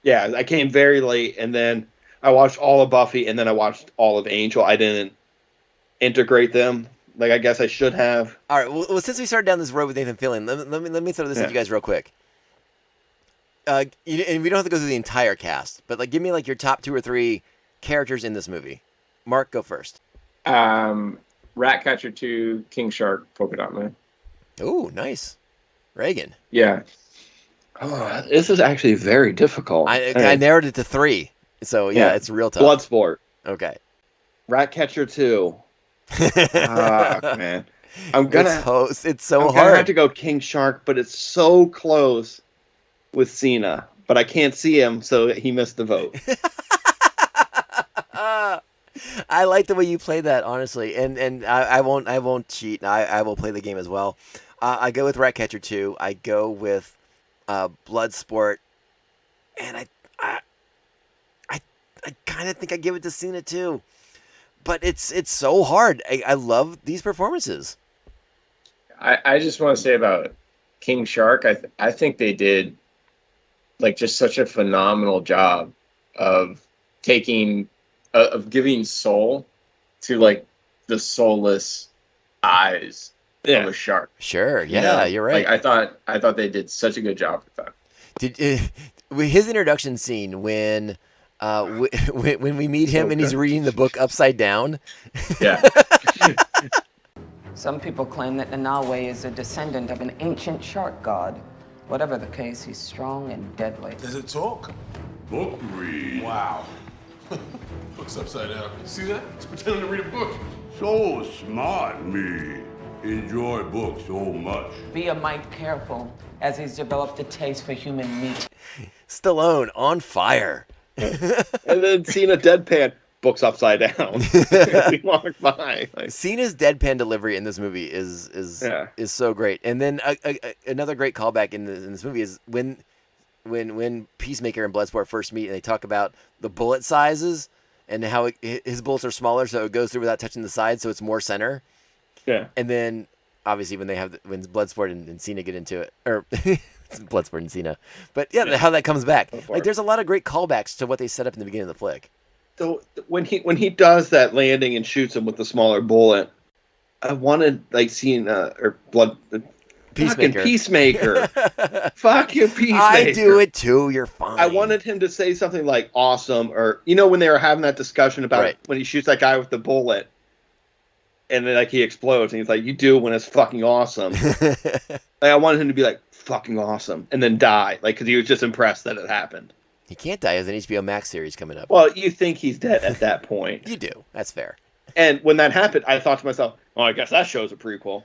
Yeah, I came very late, and then I watched all of Buffy, and then I watched all of Angel. I didn't integrate them like I guess I should have. All right. Well, since we started down this road with Nathan Fillion, let me throw this at you guys real quick. And we don't have to go through the entire cast, but give me your top 2 or 3 characters in this movie. Mark, go first. Ratcatcher 2, King Shark, Polka Dot Man. Ooh, nice. Regan. Yeah. Oh, this is actually very difficult. I narrowed it to 3, so yeah, it's real tough. Bloodsport. Okay. Ratcatcher 2. Man. I'm gonna. It's so I'm hard. gonna have to go King Shark, but it's so close with Cena, but I can't see him, so he missed the vote. I like the way you play that, honestly, and I won't cheat. I will play the game as well. I go with Ratcatcher 2. I go with Bloodsport, and I kind of think I give it to Cena too. But it's so hard. I love these performances. I just want to say about King Shark, I think they did just such a phenomenal job of taking of giving soul to the soulless eyes of a shark. Sure, yeah, you're right. I thought they did such a good job with that. Did his introduction scene when we meet him and he's reading the book upside down? Yeah. Some people claim that Nanawe is a descendant of an ancient shark god. Whatever the case, he's strong and deadly. Does it talk? Book read. Wow. Book's upside down. See that? It's pretending to read a book. So smart, me. Enjoy books so much. Be a mite careful, as he's developed a taste for human meat. Stallone on fire. And then Cena deadpan, books upside down. We walked by. Cena's deadpan delivery in this movie is so great. And then another great callback in this movie is when Peacemaker and Bloodsport first meet and they talk about the bullet sizes and how his bullets are smaller, so it goes through without touching the side, so it's more center. Yeah. And then obviously when Bloodsport and Cena get into it, or Bloodsport and Cena, but how that comes back. There's a lot of great callbacks to what they set up in the beginning of the flick. So when he does that landing and shoots him with the smaller bullet, I wanted seeing Peacemaker. Fuck you, Peacemaker. I do it too. You're fine. I wanted him to say something like awesome, or when they were having that discussion about when he shoots that guy with the bullet, and then he explodes, and he's like, "You do when it's fucking awesome." I wanted him to be like fucking awesome, and then die, because he was just impressed that it happened. He can't die. He has an HBO Max series coming up. Well, you think he's dead at that point. You do. That's fair. And when that happened, I thought to myself, "Oh, I guess that show's a prequel."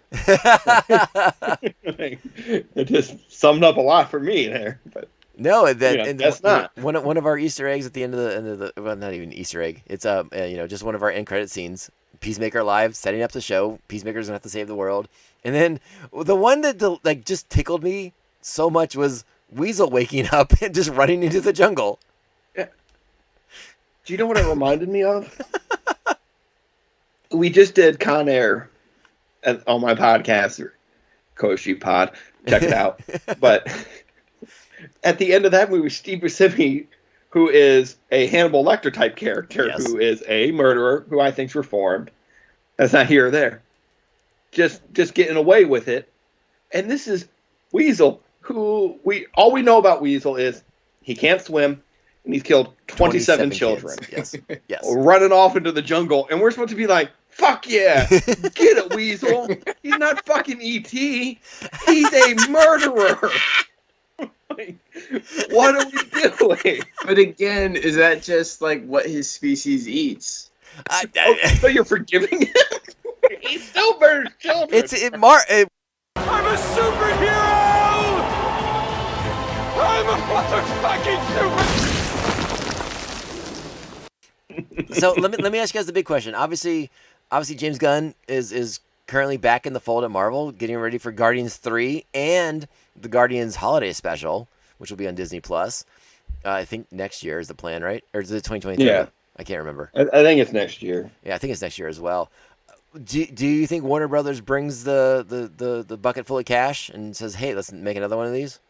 It just summed up a lot for me there. But no, that's not one of our Easter eggs at the end of the well, not even Easter egg. It's just one of our end credit scenes. Peacemaker live, setting up the show. Peacemaker's gonna have to save the world. And then the one that just tickled me so much was Weasel waking up and just running into the jungle. Yeah. Do you know what it reminded me of? We just did Con Air, on my podcast, COisGPod. Check it out. But at the end of that movie, Steve Buscemi, who is a Hannibal Lecter type character, who is a murderer, who I think's reformed, that's not here or there, just getting away with it. And this is Weasel, who all we know about Weasel is he can't swim, and he's killed 27 children. Yes. Running off into the jungle, and we're supposed to be like, fuck yeah, get it, Weasel. He's not fucking E.T. He's a murderer. What are we doing? But again, is that just like what his species eats? So you're forgiving him? He still murders children. I'm a superhero! I'm a motherfucking super. So let me ask you guys the big question. Obviously, James Gunn is currently back in the fold at Marvel, getting ready for Guardians 3 and the Guardians Holiday Special, which will be on Disney Plus. I think next year is the plan, right? Or is it 2023? Yeah. I can't remember. I think it's next year. Yeah, I think it's next year as well. Do you think Warner Brothers brings the bucket full of cash and says, "Hey, let's make another one of these"?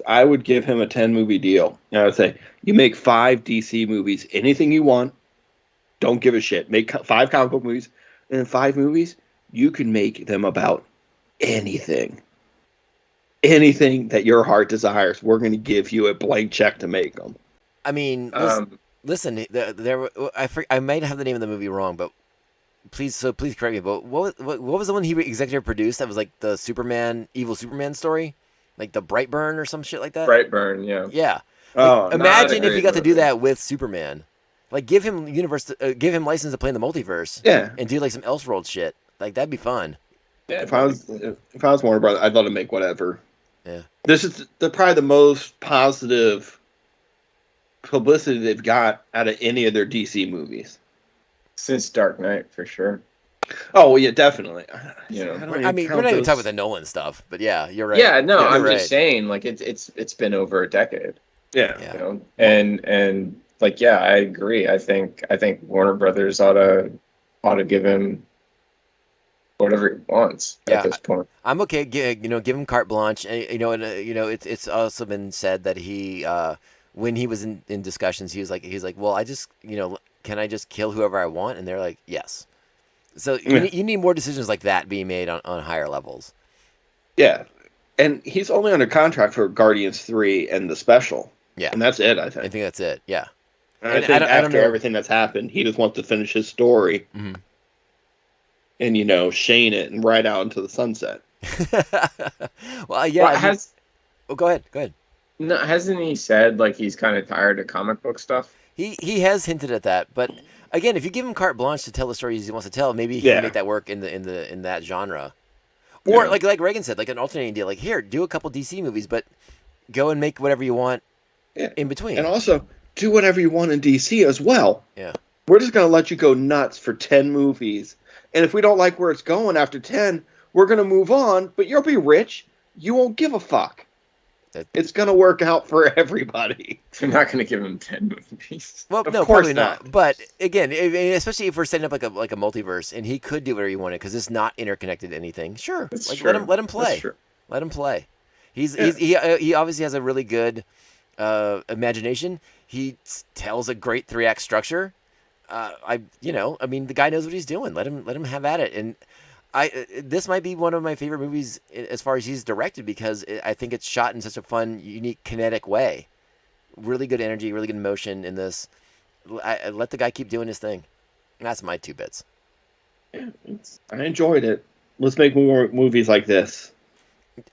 I would give him a 10-movie deal. I would say, you make 5 DC movies, anything you want. Don't give a shit. Make 5 comic book movies, and in 5 movies, you can make them about anything. Anything that your heart desires, we're going to give you a blank check to make them. I mean, listen, I might have the name of the movie wrong, but please correct me. But what was the one he executive produced that was like the evil Superman story, like the Brightburn or some shit like that? Brightburn, yeah. Yeah. Oh, imagine if you got to do that with Superman. Like, give him license to play in the multiverse. Yeah. And do like some Elseworld shit. Like, that'd be fun. Yeah, if I was Warner Brothers, I'd let him make whatever. Yeah. This is probably the most positive publicity they've got out of any of their DC movies since Dark Knight, for sure. Oh, well, yeah, definitely. We're not even talking about the Nolan stuff, but yeah, you're right. Yeah, no, I'm right. just saying, like, it's been over a decade. Yeah. You know? And like, yeah, I agree. I think Warner Brothers ought to give him whatever he wants at this point. I'm okay. Give him carte blanche. It's also been said that he, when he was in discussions, he's like, well, can I just kill whoever I want? And they're like, yes. So you need more decisions like that being made on higher levels. Yeah, and he's only under contract for Guardians 3 and the special. Yeah, and that's it. I think that's it. Yeah, and I think after everything that's happened, he just wants to finish his story. Mm-hmm. And Shane it and ride out into the sunset. Well, yeah. Go ahead. No, hasn't he said like he's kind of tired of comic book stuff? He has hinted at that, but again, if you give him carte blanche to tell the stories he wants to tell, maybe he can make that work in that genre. Or like Regan said, like an alternating deal, like here, do a couple DC movies, but go and make whatever you want in between. And also do whatever you want in DC as well. Yeah. We're just gonna let you go nuts for 10 movies. And if we don't like where it's going after 10, we're going to move on, but you'll be rich. You won't give a fuck. It's going to work out for everybody. They're not going to give him 10 movies. Well, no, probably not. But again, especially if we're setting up like a multiverse, and he could do whatever he wanted because it's not interconnected to anything. Sure, let him play. Let him play. He obviously has a really good imagination. He tells a great 3-act structure. The guy knows what he's doing. Let him have at it. And this might be one of my favorite movies as far as he's directed because I think it's shot in such a fun, unique, kinetic way. Really good energy, really good emotion in this. Let the guy keep doing his thing. And that's my 2 bits. Yeah, I enjoyed it. Let's make more movies like this.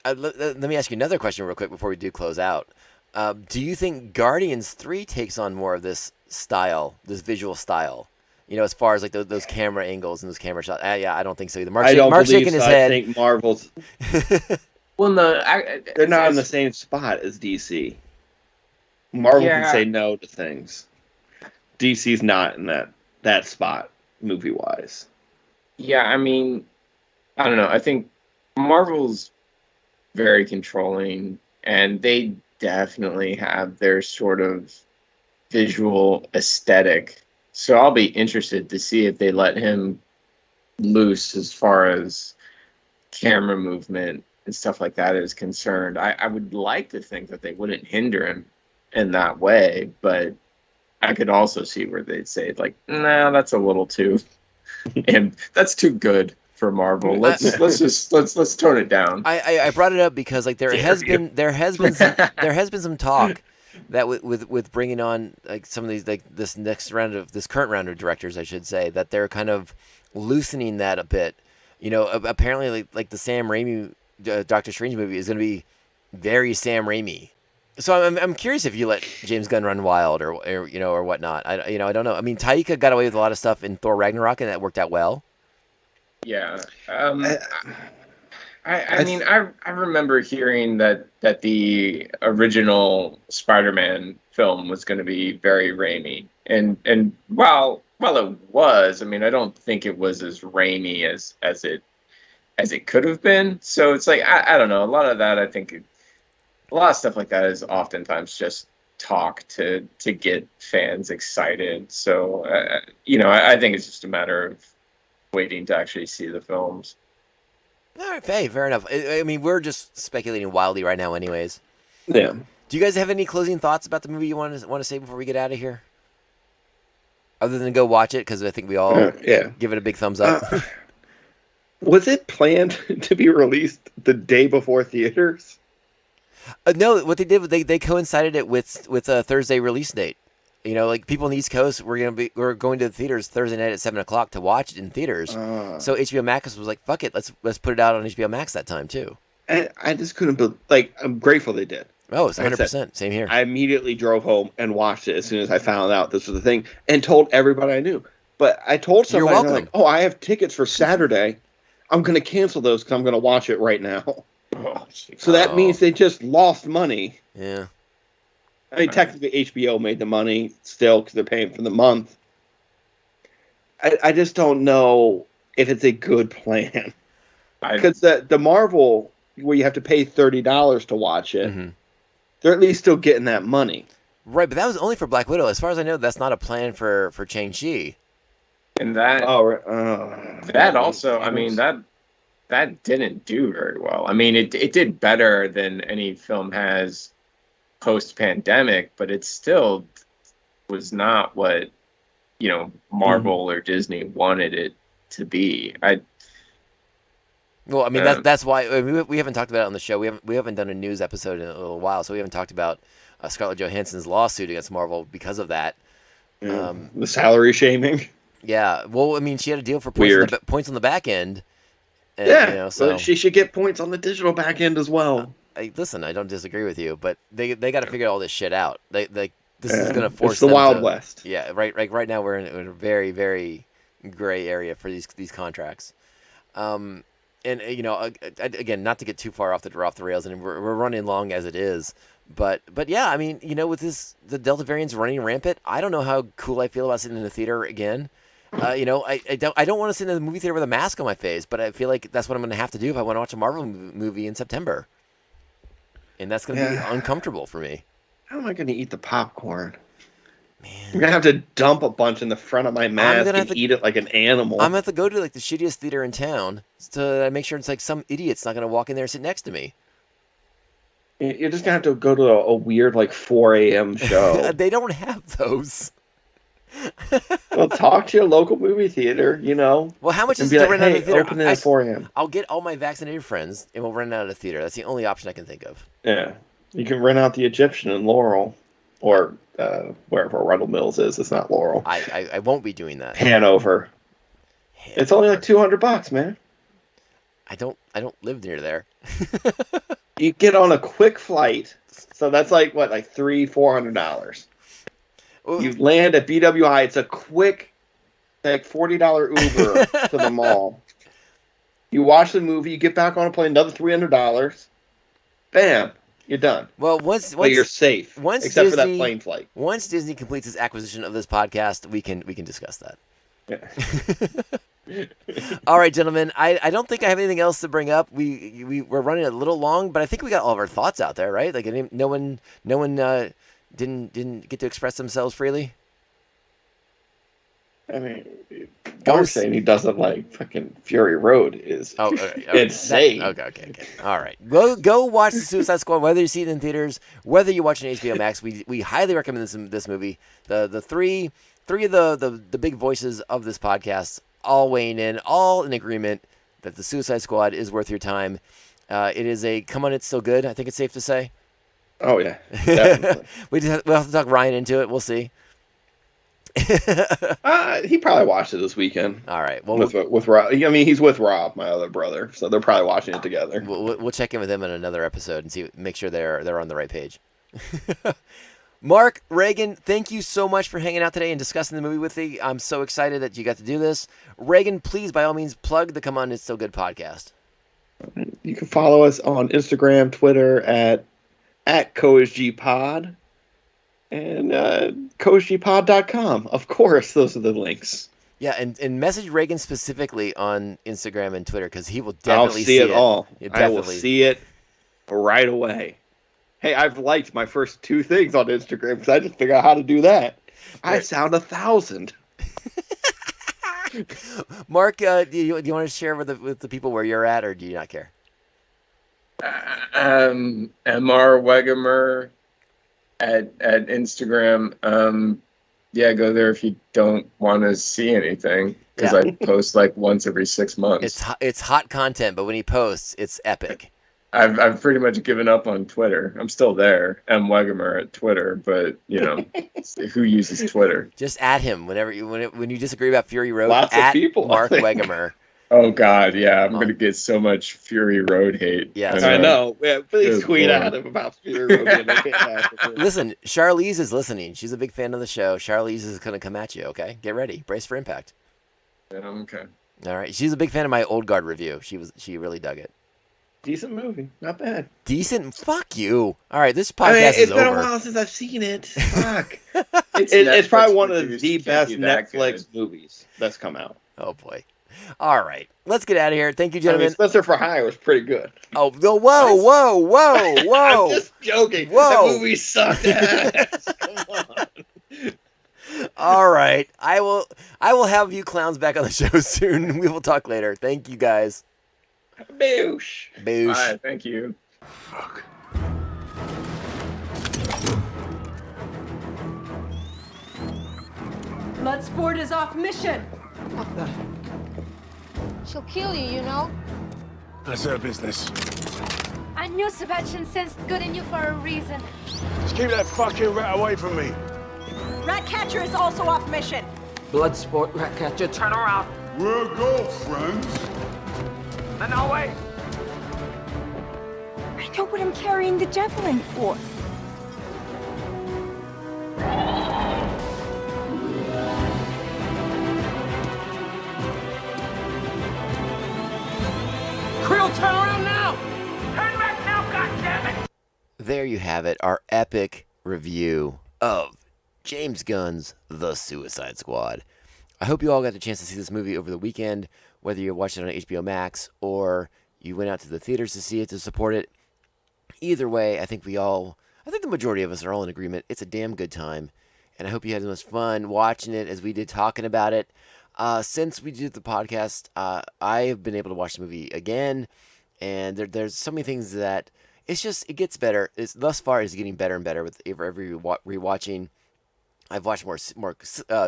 Let me ask you another question real quick before we do close out. Do you think Guardians 3 takes on more of this style, this visual style? As far as like those camera angles and those camera shots. I don't think so either. Mark's shaking his head. I think Marvel's. Well, no, they're not in the same spot as DC. Marvel can say no to things. DC's not in that spot movie wise. Yeah, I mean, I don't know. I think Marvel's very controlling, and they definitely have their sort of visual aesthetic. So I'll be interested to see if they let him loose as far as camera movement and stuff like that is concerned. I would like to think that they wouldn't hinder him in that way, but I could also see where they'd say like, nah, that's a little too, and that's too good for Marvel. Let's tone it down. I brought it up because like there has been some talk that with bringing on like some of these like this current round of directors, I should say, that they're kind of loosening that a bit. You know, apparently like the Sam Raimi Doctor Strange movie is going to be very Sam Raimi. So I'm curious if you let James Gunn run wild or you know or whatnot. I don't know. I mean, Taika got away with a lot of stuff in Thor Ragnarok and that worked out well. Yeah. I mean, I remember hearing that the original Spider-Man film was going to be very Raimi, and while it was, I mean, I don't think it was as Raimi as it could have been. So it's like I don't know. A lot of that, I think, a lot of stuff like that is oftentimes just talk to get fans excited. So you know, I think it's just a matter of waiting to actually see the films. All right, hey, fair enough. I mean, we're just speculating wildly right now, anyways. Yeah. Do you guys have any closing thoughts about the movie you want to say before we get out of here? Other than go watch it, because I think we all give it a big thumbs up. Was it planned to be released the day before theaters? No, what they did was they coincided it with a Thursday release date. You know, like people on the East Coast, we're going to the theaters Thursday night at 7:00 to watch it in theaters. So HBO Max was like, "Fuck it, let's put it out on HBO Max that time too." And I just couldn't believe. I'm grateful they did. Oh, it's 100%. Same here. I immediately drove home and watched it as soon as I found out this was the thing, and told everybody I knew. But I told somebody, You're welcome. like, "Oh, I have tickets for Saturday. I'm going to cancel those because I'm going to watch it right now." So that means they just lost money. Yeah. I mean, technically HBO made the money still because they're paying for the month. I just don't know if it's a good plan. Because the Marvel, where you have to pay $30 to watch it, they're at least still getting that money. Right, but that was only for Black Widow. As far as I know, that's not a plan for Shang-Chi. And that that also, I mean, that didn't do very well. I mean, it did better than any film has post-pandemic, but it still was not what, you know, Marvel or Disney wanted it to be. Well, I mean, that's why I mean, we haven't talked about it on the show. We haven't done a news episode in a little while, so we haven't talked about Scarlett Johansson's lawsuit against Marvel because of that. The salary shaming. Yeah. Well, I mean, she had a deal for points on the back end. And, yeah. You know, so she should get points on the digital back end as well. Listen, I don't disagree with you, but they got to figure all this shit out. This is going to force it's the them Wild West. Yeah. Right now we're in a very, very gray area for these contracts. And you know, again, not to get too far off the rails, and we're running long as it is. But yeah, I mean, you know, with the Delta variant's running rampant, I don't know how cool I feel about sitting in the theater again. You know, I don't want to sit in the movie theater with a mask on my face, but I feel like that's what I'm going to have to do if I want to watch a Marvel movie in September, and that's going to be uncomfortable for me. How am I going to eat the popcorn? Man, I'm gonna have to dump a bunch in the front of my mask and eat it like an animal. I'm gonna have to go to like the shittiest theater in town to make sure it's like some idiot's not gonna walk in there and sit next to me. You're just gonna have to go to a weird like 4 a.m. show. They don't have those. Well, talk to your local movie theater. You know. Well, how much is it to rent out a theater? Open it at 4 a.m. I'll get all my vaccinated friends and we'll rent out a theater. That's the only option I can think of. Yeah, you can rent out the Egyptian in Laurel, or wherever Ruddle Mills is. It's not Laurel. I won't be doing that. Hanover. It's only like $200, man. I don't live near there. You get on a quick flight, so that's like what, like $300-400. You land at BWI. It's a quick, like $40 Uber to the mall. You watch the movie. You get back on a plane. Another $300. Bam. You're done. Well, once you're safe, except for that plane flight. Once Disney completes its acquisition of this podcast, we can discuss that. Yeah. All right, gentlemen. I don't think I have anything else to bring up. We're running a little long, but I think we got all of our thoughts out there, right? Like no one didn't get to express themselves freely. I mean, Mark saying he doesn't like fucking Fury Road is insane. Okay. All right. Go watch the Suicide Squad, whether you see it in theaters, whether you watch it on HBO Max. We highly recommend this movie. The three of the big voices of this podcast all weighing in, all in agreement that the Suicide Squad is worth your time. It is a come on, it's still good. I think it's safe to say. Oh yeah, definitely. we'll have to talk Ryan into it. We'll see. He probably watched it this weekend. All right. Well, with Rob. I mean, he's with Rob, my other brother, so they're probably watching it together. We'll check in with him in another episode and make sure they're on the right page. Mark, Regan, thank you so much for hanging out today and discussing the movie with me. I'm so excited that you got to do this. Regan, please, by all means, plug the Come On, It's Still Good podcast. You can follow us on Instagram, Twitter at COisGPod, and COisGPod.com. Of course, those are the links. Yeah, and message Regan specifically on Instagram and Twitter because he will definitely see it all. I will see it right away. Hey, I've liked my first 2 things on Instagram because I just figured out how to do that. I sound 1,000. Mark, do you want to share with the people where you're at, or do you not care? MR Wegemer at Instagram. Yeah, go there if you don't want to see anything because I post like once every 6 months. It's hot content, but when he posts, it's epic. I've pretty much given up on Twitter. I'm still there, M Wegemer at Twitter, but who uses Twitter? Just at him when you disagree about Fury Road. Lots of people, Mark Wegemer. Oh God, yeah, I'm gonna get so much Fury Road hate. Yeah, I know. Yeah, please tweet at him about Fury Road. Listen, Charlize is listening. She's a big fan of the show. Charlize is gonna come at you. Okay, get ready, brace for impact. Yeah, okay. All right, she's a big fan of my Old Guard review. She really dug it. Decent movie, not bad. Decent? Fuck you. All right, this podcast is over. It's been a while since I've seen it. Fuck. It's probably one of the best Netflix movies that's come out. Oh boy. All right, let's get out of here. Thank you, gentlemen. Spencer for Hire was pretty good. Oh, whoa! I'm just joking. Whoa. That movie sucked ass. Come on. All right, I will have you clowns back on the show soon. We will talk later. Thank you, guys. Boosh. Boosh. All right, thank you. Fuck. Bloodsport is off mission. What the? She'll kill you, you know? That's her business. I knew Sebastian sensed good in you for a reason. Just keep that fucking rat away from me. Ratcatcher is also off mission. Bloodsport, Ratcatcher, turn around. Where go, friends? No way. I know what I'm carrying the javelin for. Krill, turn around now! Turn back now, goddammit! There you have it, our epic review of James Gunn's The Suicide Squad. I hope you all got the chance to see this movie over the weekend, whether you watched it on HBO Max or you went out to the theaters to see it, to support it. Either way, I think the majority of us are all in agreement. It's a damn good time, and I hope you had as much fun watching it as we did talking about it. Since we did the podcast, I have been able to watch the movie again, and there's so many things that it gets better. Thus far, it's getting better and better with every rewatching. I've watched more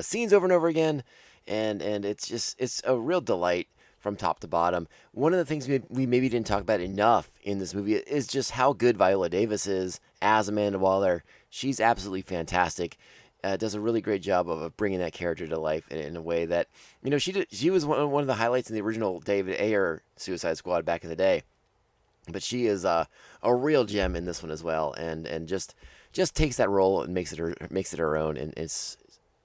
scenes over and over again, and it's a real delight from top to bottom. One of the things we maybe didn't talk about enough in this movie is just how good Viola Davis is as Amanda Waller. She's absolutely fantastic. Does a really great job of bringing that character to life in a way that, she was one of the highlights in the original David Ayer Suicide Squad back in the day. But she is a real gem in this one as well, and just takes that role and makes it her own, and it's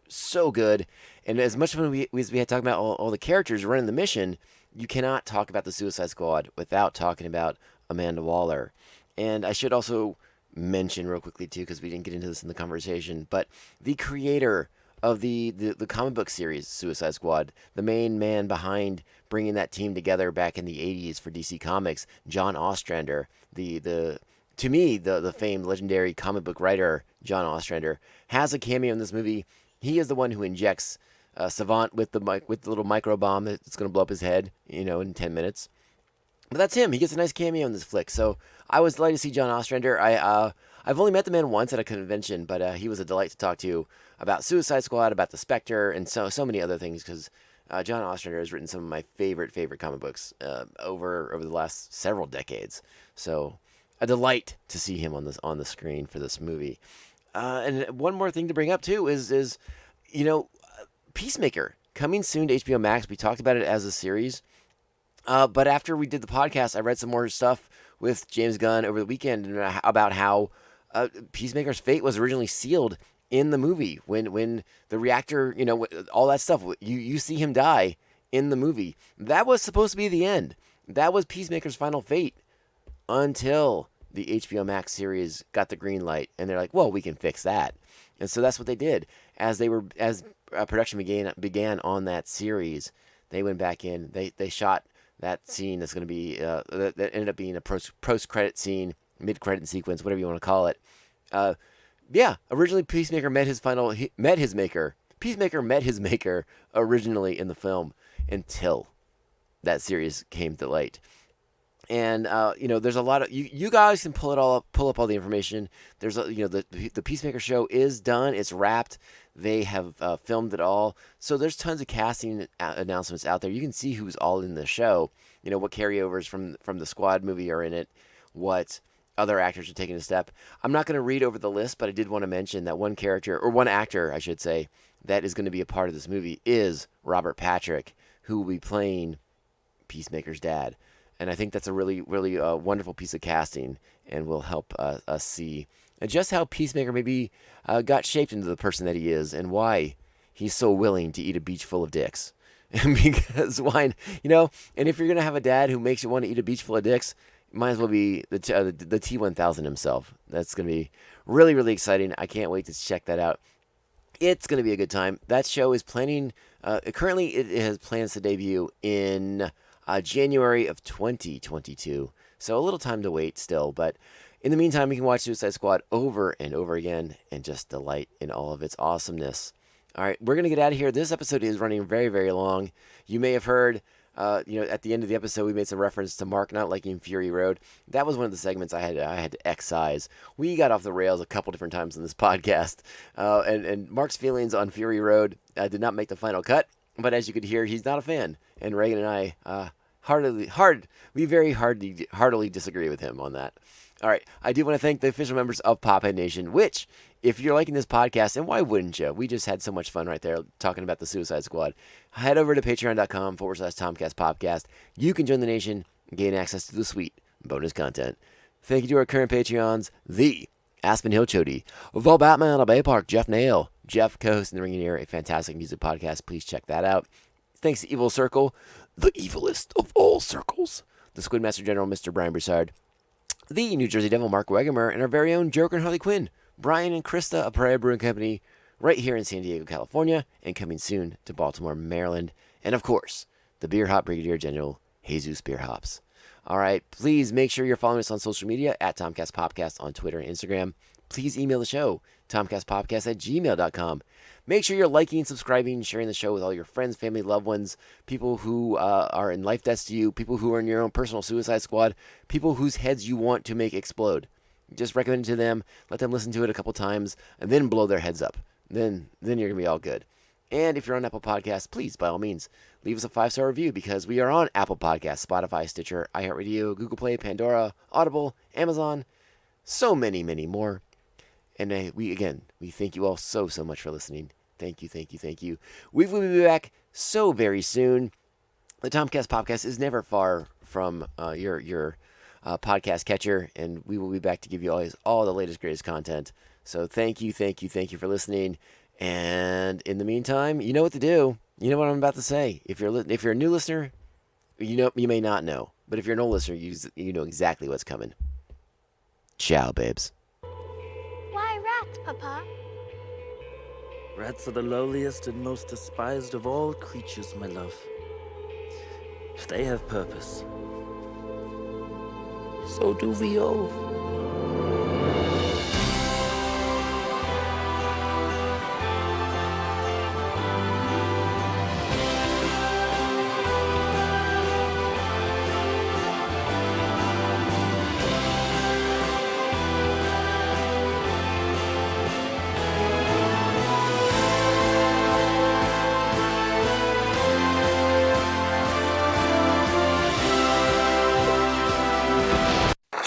so good. And as much fun as we had talking about all the characters running the mission, you cannot talk about the Suicide Squad without talking about Amanda Waller. And I should also mention real quickly too, because we didn't get into this in the conversation, but the creator of the comic book series Suicide Squad, the main man behind bringing that team together back in the 80s for DC Comics, John Ostrander, to me, the famed legendary comic book writer John Ostrander, has a cameo in this movie. He is the one who injects Savant with the little micro bomb that's going to blow up his head, in 10 minutes. But that's him. He gets a nice cameo in this flick. So I was delighted to see John Ostrander. I've only met the man once at a convention, but he was a delight to talk to about Suicide Squad, about the Spectre, and so many other things, because John Ostrander has written some of my favorite comic books over the last several decades. So a delight to see him on the screen for this movie. And one more thing to bring up too is Peacemaker coming soon to HBO Max. We talked about it as a series. But after we did the podcast, I read some more stuff with James Gunn over the weekend about how Peacemaker's fate was originally sealed in the movie. When the reactor, all that stuff, you see him die in the movie. That was supposed to be the end. That was Peacemaker's final fate until the HBO Max series got the green light. And they're like, well, we can fix that. And so that's what they did. As production began on that series, they went back in. They shot that scene that's going to be that ended up being a post-credit scene, mid-credit sequence, whatever you want to call it. Originally Peacemaker met his maker. Peacemaker met his maker originally in the film until that series came to light. And there's a lot of you guys can pull up all the information. There's the Peacemaker show is done. It's wrapped. They have filmed it all. So there's tons of casting announcements out there. You can see who's all in the show. What carryovers from the Squad movie are in it. What other actors are taking a step. I'm not going to read over the list, but I did want to mention that one actor, I should say, that is going to be a part of this movie is Robert Patrick, who will be playing Peacemaker's dad. And I think that's a really, really wonderful piece of casting and will help us see just how Peacemaker maybe got shaped into the person that he is and why he's so willing to eat a beach full of dicks. Because why, and if you're going to have a dad who makes you want to eat a beach full of dicks, might as well be the T-1000 himself. That's going to be really, really exciting. I can't wait to check that out. It's going to be a good time. That show is planning, currently it has plans to debut in January of 2022. So a little time to wait still, but in the meantime, you can watch Suicide Squad over and over again and just delight in all of its awesomeness. All right, we're going to get out of here. This episode is running very, very long. You may have heard, at the end of the episode, we made some reference to Mark not liking Fury Road. That was one of the segments I had to excise. We got off the rails a couple different times in this podcast, and Mark's feelings on Fury Road did not make the final cut. But as you could hear, he's not a fan, and Regan and I heartily disagree with him on that. All right, I do want to thank the official members of Pophead Nation, which, if you're liking this podcast, and why wouldn't you? We just had so much fun right there talking about the Suicide Squad. Head over to patreon.com/TomCast POPCast. You can join the nation and gain access to the sweet bonus content. Thank you to our current Patreons, the Aspen Hill Chody, the Batman of Bay Park, Jeff Nail, Jeff, co-host in the Ring in Ear, a fantastic music podcast. Please check that out. Thanks to Evil Circle, the evilest of all circles, the Squidmaster General, Mr. Brian Broussard, the New Jersey Devil, Mark Wegemer, and our very own Joker and Harley Quinn, Brian and Krista of Pariah Brewing Company, right here in San Diego, California, and coming soon to Baltimore, Maryland, and of course, the Beer Hop Brigadier General, Jesus Beer Hops. All right, please make sure you're following us on social media at TomCast POPCast on Twitter and Instagram. Please email the show, TomCastPopcast@gmail.com. Make sure you're liking, subscribing, sharing the show with all your friends, family, loved ones, people who are in life debts to you, people who are in your own personal suicide squad, people whose heads you want to make explode. Just recommend it to them, let them listen to it a couple times, and then blow their heads up. Then you're going to be all good. And if you're on Apple Podcasts, please, by all means, leave us a 5-star review because we are on Apple Podcasts, Spotify, Stitcher, iHeartRadio, Google Play, Pandora, Audible, Amazon, so many, many more. And we thank you all so much for listening. Thank you. We will be back so very soon. The TomCast POPCast is never far from your podcast catcher, and we will be back to give you all the latest, greatest content. So thank you for listening. And in the meantime, you know what to do. You know what I'm about to say. If you're a new listener, you may not know, but if you're an old listener, you know exactly what's coming. Ciao, babes. Why rats, Papa? Rats are the lowliest and most despised of all creatures, my love. They have purpose. So do we all.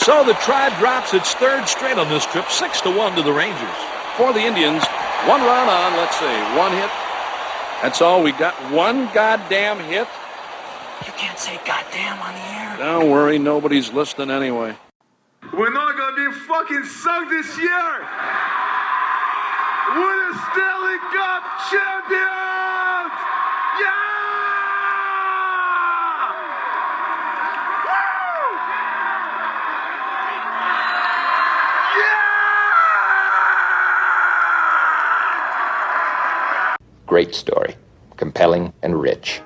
So the Tribe drops its third straight on this trip, 6-1 to the Rangers. For the Indians, one run on, let's see, one hit. That's all we got. One goddamn hit. You can't say goddamn on the air. Don't worry, nobody's listening anyway. We're not gonna be fucking sucked this year. We're the Stanley Cup champions! Yeah! Woo! Great story, compelling and rich.